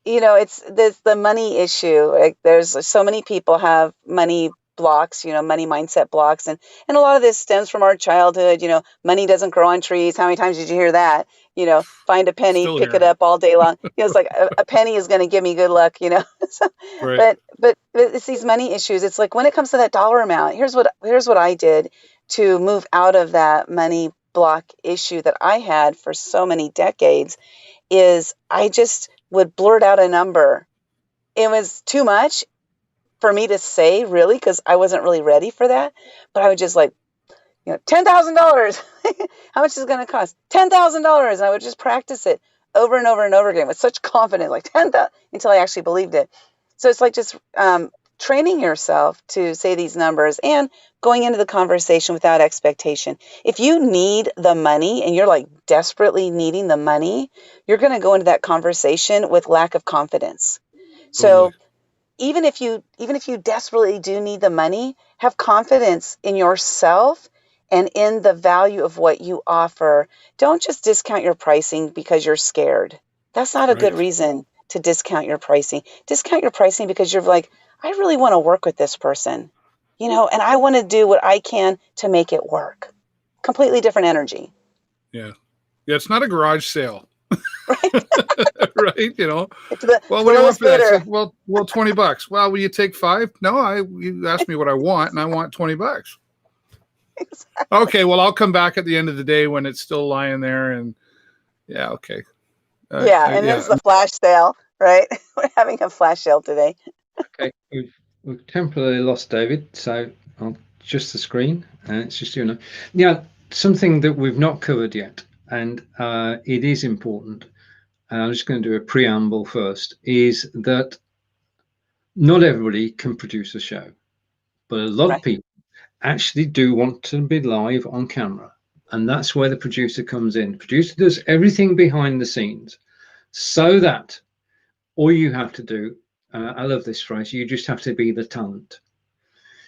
it's the money issue. Like, there's so many people have money blocks, money mindset blocks, and a lot of this stems from our childhood. Money doesn't grow on trees. How many times did you hear that? Find a penny, pick it up all day long. It's like a penny is going to give me good luck. So, right. But it's these money issues. It's like when it comes to that dollar amount. Here's what I did to move out of that money block issue that I had for so many decades. Is I just would blurt out a number. It was too much for me to say, really, because I wasn't really ready for that. But I would just like, $10,000. How much is it going to cost? $10,000. And I would just practice it over and over and over again with such confidence, like 10,000, until I actually believed it. So it's like just training yourself to say these numbers and going into the conversation without expectation. If you need the money and you're like desperately needing the money, you're going to go into that conversation with lack of confidence. Totally. So even if you desperately do need the money, have confidence in yourself and in the value of what you offer. Don't just discount your pricing because you're scared. That's not a good Right. reason to discount your pricing. Discount your pricing because you're like, I really want to work with this person, and I want to do what I can to make it work. Completely different energy. Yeah. Yeah. It's not a garage sale. Right? Right. It's the, Well, it's what the do you want lowest for that? It's bidder. like, well, $20. Well, will you take 5? No, you asked me what I want, and I want $20. Okay, well, I'll come back at the end of the day when it's still lying there, and yeah, okay, Yeah, and this yeah, is the flash sale, right? We're having a flash sale today. Okay, we've temporarily lost David, so I'll adjust the screen, and it's just Yeah, something that we've not covered yet, and it is important. And I'm just going to do a preamble first. Is that not everybody can produce a show, but a lot of Right. people actually do want to be live on camera, and that's where the producer comes in. The producer does everything behind the scenes, so that all you have to do, I love this phrase, you just have to be the talent.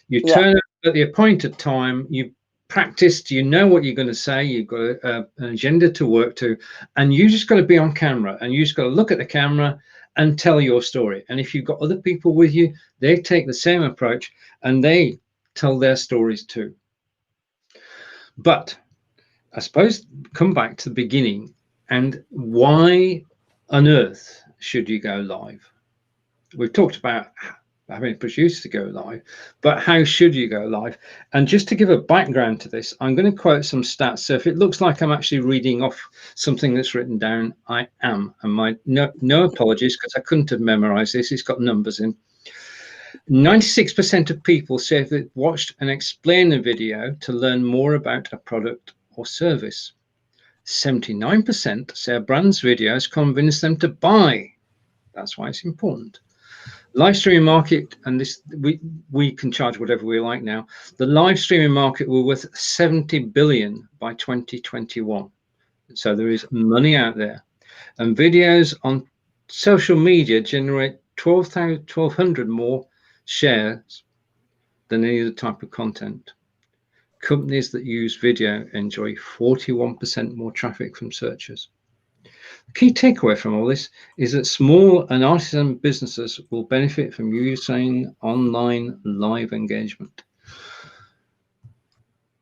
You Yeah. turn up at the appointed time, you practiced, you know what you're going to say, you've got an agenda to work to, and you just got to be on camera, and you just got to look at the camera and tell your story. And if you've got other people with you, they take the same approach and they tell their stories too. But I suppose come back to the beginning, and why on earth should you go live? We've talked about having a producer to go live, but how should you go live? And just to give a background to this, I'm going to quote some stats. So if it looks like I'm actually reading off something that's written down, I am. And no apologies, because I couldn't have memorized this. It's got numbers in. 96% of people say they've watched an explainer video to learn more about a product or service. 79% say a brand's videos convince them to buy. That's why it's important. Live streaming market, and this we can charge whatever we like now. The live streaming market will be worth 70 billion by 2021. So there is money out there, and videos on social media generate 1,200 more shares than any other type of content. Companies that use video enjoy 41% more traffic from searchers. Key takeaway from all this is that small and artisan businesses will benefit from using online live engagement.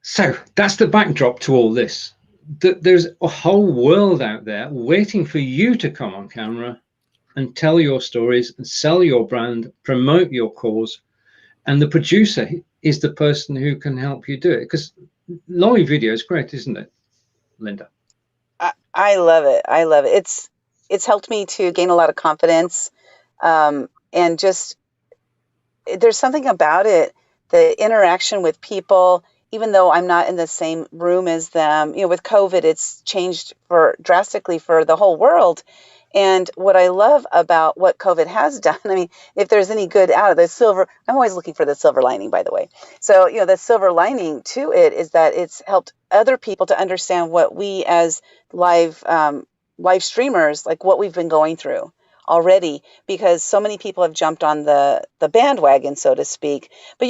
So that's the backdrop to all this. There's a whole world out there waiting for you to come on camera and tell your stories and sell your brand, promote your cause. And the producer is the person who can help you do it, because live video is great, isn't it, Linda? I love it. I love it. It's helped me to gain a lot of confidence, and just there's something about it, the interaction with people, even though I'm not in the same room as them. With COVID, it's changed drastically for the whole world. And what I love about what COVID has done, I mean, if there's any good out of the silver, I'm always looking for the silver lining, by the way. So, the silver lining to it is that it's helped other people to understand what we as live streamers, like what we've been going through already, because so many people have jumped on the bandwagon, so to speak. But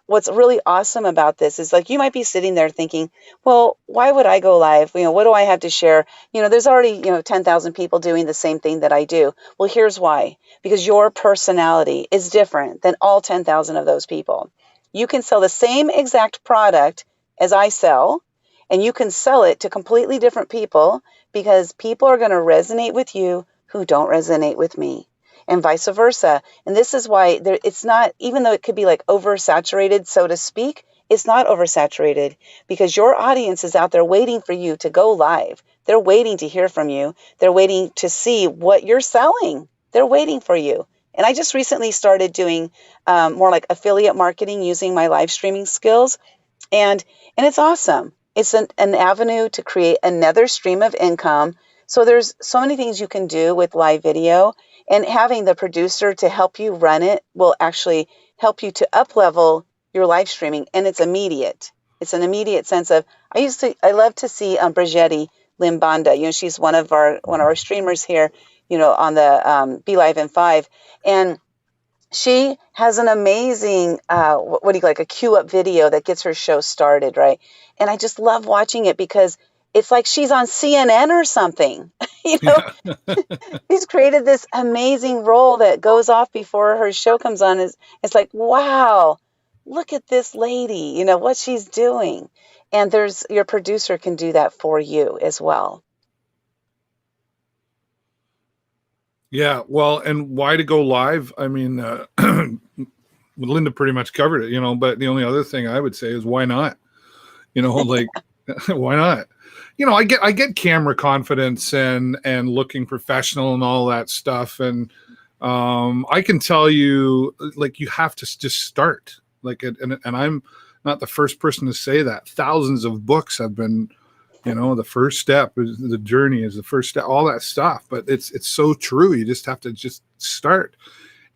what's really awesome about this is, like, you might be sitting there thinking, well, why would I go live? What do I have to share? There's already 10,000 people doing the same thing that I do. Well, here's why. Because your personality is different than all 10,000 of those people. You can sell the same exact product as I sell, and you can sell it to completely different people, because people are going to resonate with you who don't resonate with me, and vice versa. And this is why it's not, even though it could be like oversaturated, so to speak, it's not oversaturated, because your audience is out there waiting for you to go live. They're waiting to hear from you. They're waiting to see what you're selling. They're waiting for you. And I just recently started doing more like affiliate marketing using my live streaming skills. And it's awesome. It's an avenue to create another stream of income So there's so many things you can do with live video, and having the producer to help you run it will actually help you to up level your live streaming, and it's immediate. It's an immediate sense of, I love to see Brigitte Limbanda. She's one of our streamers here, on the Be Live in 5, and she has an amazing, what do you like, a queue up video that gets her show started, right? And I just love watching it because it's like she's on CNN or something. She's created this amazing role that goes off before her show comes on. It's like, wow, look at this lady, what she's doing. And your producer can do that for you as well. Yeah, well, and why to go live? I mean, Linda pretty much covered it, but the only other thing I would say is why not? Like, why not? I get camera confidence and looking professional and all that stuff. And I can tell you, like, you have to just start. Like, and I'm not the first person to say that. Thousands of books have been, the first step is the journey is the first step, all that stuff. But it's so true. You just have to just start.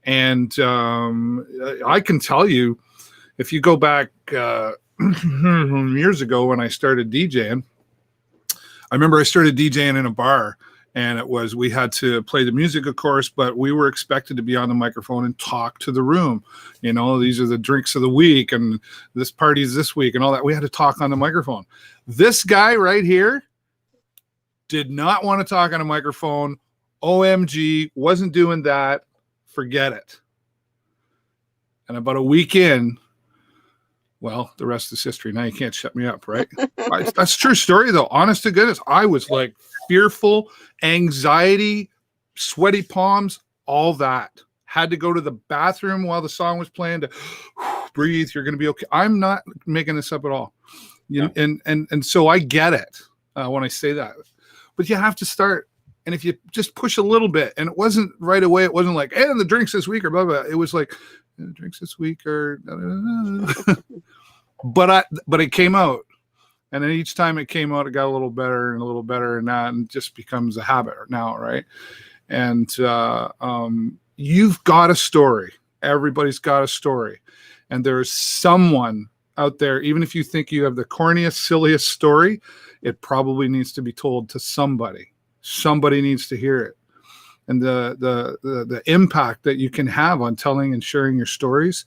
And I can tell you, if you go back years ago when I started DJing, I remember I started DJing in a bar, and we had to play the music, of course, but we were expected to be on the microphone and talk to the room. These are the drinks of the week, and this party's this week, and all that. We had to talk on the microphone. This guy right here did not want to talk on a microphone. OMG, wasn't doing that. Forget it. And about a week in, well, the rest is history. Now you can't shut me up, right? That's a true story, though. Honest to goodness, I was like fearful, anxiety, sweaty palms, all that. Had to go to the bathroom while the song was playing to breathe. You're going to be okay. I'm not making this up at all. And so I get it when I say that. But you have to start. And if you just push a little bit, and it wasn't right away, it wasn't like, and the drinks this week or blah, blah. It was like, the drinks this week or but it came out, and then each time it came out, it got a little better and a little better, and that, and it just becomes a habit now, right? And you've got a story. Everybody's got a story, and there's someone out there. Even if you think you have the corniest, silliest story, it probably needs to be told to somebody. Somebody needs to hear it. And the impact that you can have on telling and sharing your stories,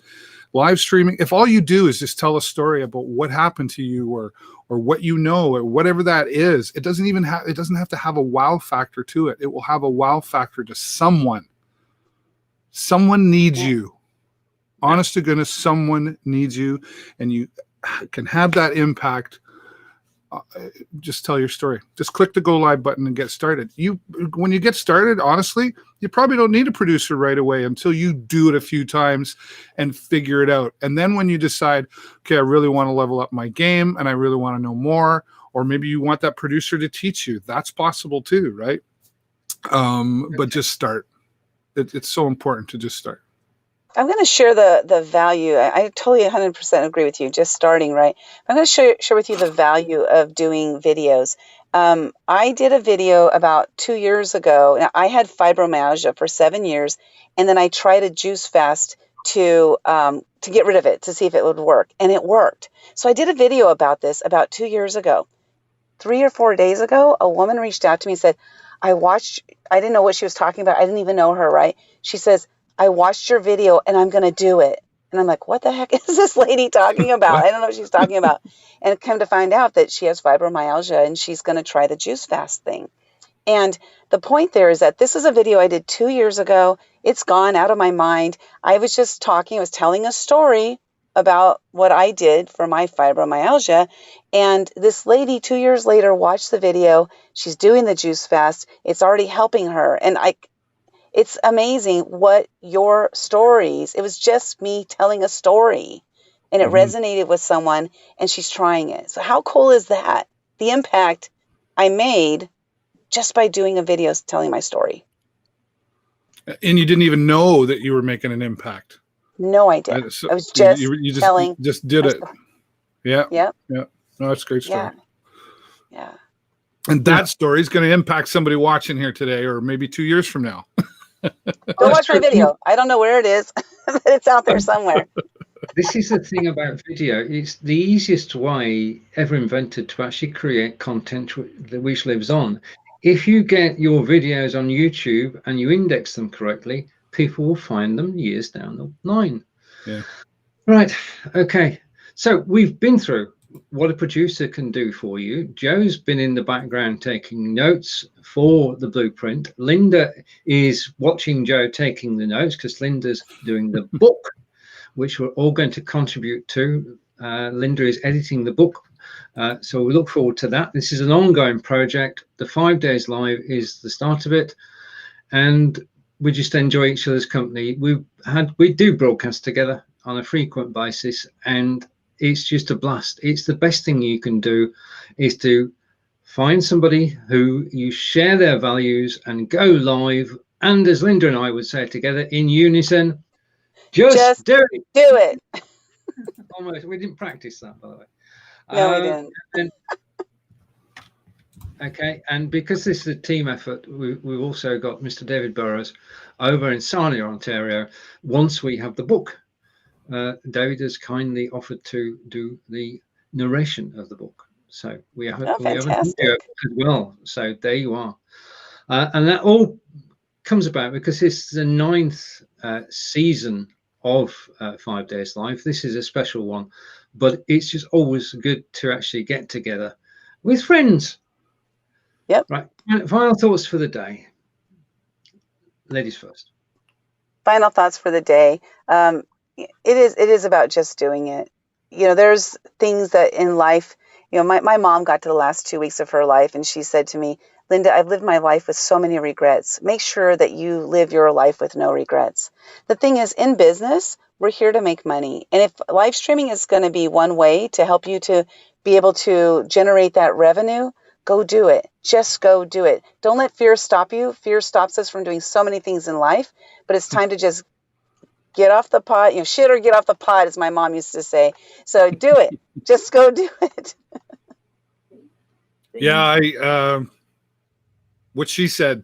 live streaming. If all you do is just tell a story about what happened to you or what or whatever that is, it doesn't have to have a wow factor to it. It will have a wow factor to someone. Someone needs you. Honest to goodness, someone needs you, and you can have that impact. Just tell your story. Just click the go live button and get started. When you get started, honestly, you probably don't need a producer right away until you do it a few times and figure it out. And then when you decide, okay, I really want to level up my game and I really want to know more, or maybe you want that producer to teach you, that's possible too, right? But just start. It's so important to just start. I'm going to share the value. I totally 100% agree with you, just starting, right? I'm going to share with you the value of doing videos. I did a video about 2 years ago. Now, I had fibromyalgia for 7 years, and then I tried a juice fast to get rid of it, to see if it would work, and it worked. So I did a video about this about 2 years ago. 3 or 4 days ago, a woman reached out to me and said, I didn't know what she was talking about. I didn't even know her, right? She says, I watched your video and I'm going to do it. And I'm like, what the heck is this lady talking about? I don't know what she's talking about. And come to find out that she has fibromyalgia and she's going to try the juice fast thing. And the point there is that this is a video I did 2 years ago. It's gone out of my mind. I was just talking, I was telling a story about what I did for my fibromyalgia. And this lady 2 years later watched the video. She's doing the juice fast. It's already helping her. And it's amazing what your stories, it was just me telling a story and it resonated with someone and she's trying it. So how cool is that? The impact I made just by doing a video telling my story. And you didn't even know that you were making an impact. No, I didn't. I was just telling. You just did it. Story. Yeah. Yeah. Yeah. No, that's a great story. Yeah. And that story is going to impact somebody watching here today, or maybe 2 years from now. Don't watch my video. I don't know where it is, but it's out there somewhere. This is the thing about video. It's the easiest way ever invented to actually create content which lives on. If you get your videos on YouTube and you index them correctly, people will find them years down the line. Yeah. Right. Okay. So we've been through what a producer can do for you. Joe's been in the background taking notes for the blueprint. Linda is watching Joe taking the notes because Linda's doing the book, which we're all going to contribute to. Linda is editing the book. So we look forward to that. This is an ongoing project. The 5 days live is the start of it. And we just enjoy each other's company. We do broadcast together on a frequent basis, and it's just a blast. It's the best thing you can do, is to find somebody who you share their values and go live. And as Linda and I would say together in unison, just do it. Do it. Almost. We didn't practice that, by the way. No, we didn't. Okay, and because this is a team effort, we've also got Mr. David Burrows over in Sarnia, Ontario. Once we have the book, David has kindly offered to do the narration of the book. So we have a video as well. So there you are. And that all comes about because this is the 9th season of 5 Days Live. This is a special one, but it's just always good to actually get together with friends. Yep. Right. Final thoughts for the day. Ladies first. Final thoughts for the day. It is about just doing it. There's things that in life, my mom got to the last 2 weeks of her life and she said to me, Linda, I've lived my life with so many regrets. Make sure that you live your life with no regrets. The thing is, in business, we're here to make money. And if live streaming is going to be one way to help you to be able to generate that revenue, go do it. Just go do it. Don't let fear stop you. Fear stops us from doing so many things in life, but it's time to just get off the pot, shit or get off the pot, as my mom used to say. So do it. Just go do it. Yeah, what she said.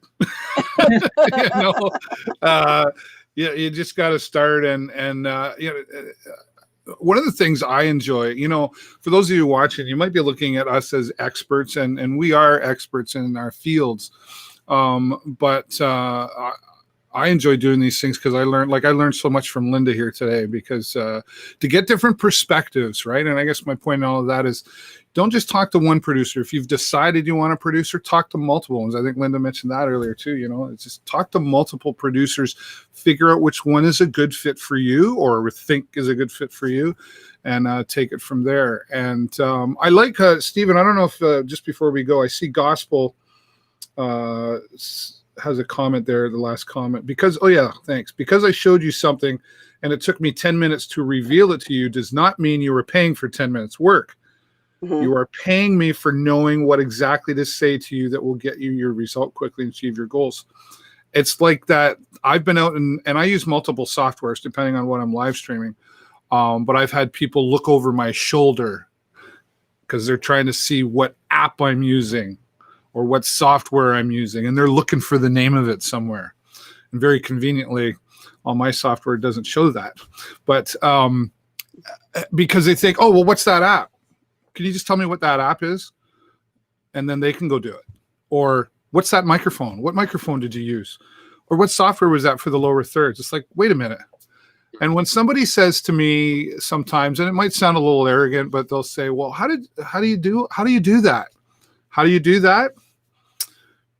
You just got to start, and one of the things I enjoy, for those of you watching, you might be looking at us as experts, and we are experts in our fields, but I enjoy doing these things because I learned so much from Linda here today, because to get different perspectives, right? And I guess my point in all of that is, don't just talk to one producer. If you've decided you want a producer, talk to multiple ones. I think Linda mentioned that earlier too. It's just talk to multiple producers, figure out which one is a good fit for you or think is a good fit for you, and take it from there. And I like, Stephen, I don't know if just before we go, I see Gospel has a comment there, the last comment. Thanks. Because I showed you something and it took me 10 minutes to reveal it to you does not mean you were paying for 10 minutes work. Mm-hmm. You are paying me for knowing what exactly to say to you that will get you your result quickly and achieve your goals. It's like that. I've been out and I use multiple softwares depending on what I'm live streaming. But I've had people look over my shoulder because they're trying to see what app I'm using or what software I'm using, and they're looking for the name of it somewhere. And very conveniently, on my software, it doesn't show that. But because they think, oh, well, what's that app? Can you just tell me what that app is? And then they can go do it. Or what's that microphone? What microphone did you use? Or what software was that for the lower thirds? It's like, wait a minute. And when somebody says to me sometimes, and it might sound a little arrogant, but they'll say, well, how do you do that? How do you do that?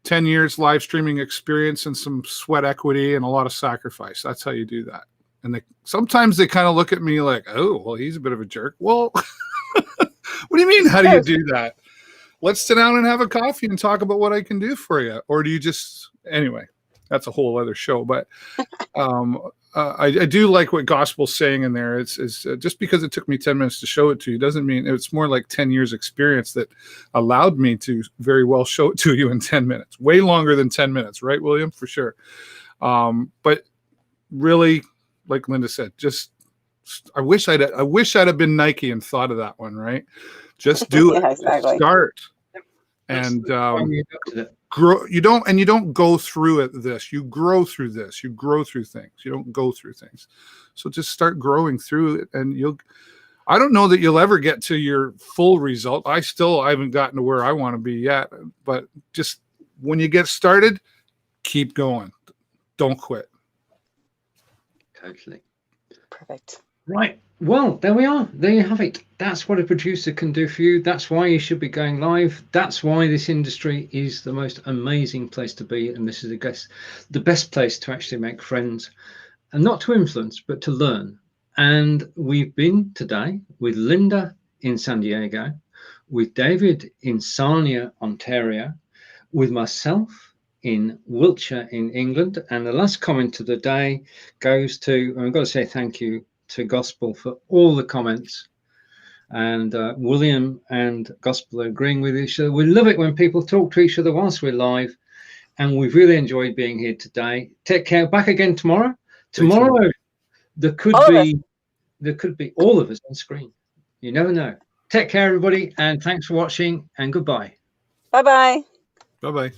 10 years live streaming experience and some sweat equity and a lot of sacrifice. That's how you do that. And sometimes they kind of look at me like, oh, well, he's a bit of a jerk. Well, what do you mean? How do you do that? Let's sit down and have a coffee and talk about what I can do for you. Or do you just, anyway, that's a whole other show. But I do like what Gospel's saying in there. It's just because it took me 10 minutes to show it to you doesn't mean it's more like 10 years experience that allowed me to very well show it to you in 10 minutes, way longer than 10 minutes, right, William? For sure. But really, like Linda said, just I wish I'd have been Nike and thought of that one, right? Just do it. Yeah, exactly. Start. And We adopted it. you don't go through this. You grow through this. You grow through things. You don't go through things. So just start growing through it, and I don't know that you'll ever get to your full result. I haven't gotten to where I want to be yet, but just when you get started, keep going. Don't quit. Totally. Perfect. Right. Well, there we are. There you have it. That's what a producer can do for you. That's why you should be going live. That's why this industry is the most amazing place to be. And this is, I guess, the best place to actually make friends, and not to influence, but to learn. And we've been today with Linda in San Diego, with David in Sarnia, Ontario, with myself in Wiltshire in England. And the last comment of the day goes to, and I've got to say thank you to Gospel for all the comments, and William and Gospel are agreeing with each other. We love it when people talk to each other whilst we're live, and we've really enjoyed being here today. Take care. Back again tomorrow. Tomorrow there could be all of us on screen. You never know. Take care, everybody, and thanks for watching, and goodbye. Bye-bye. Bye-bye.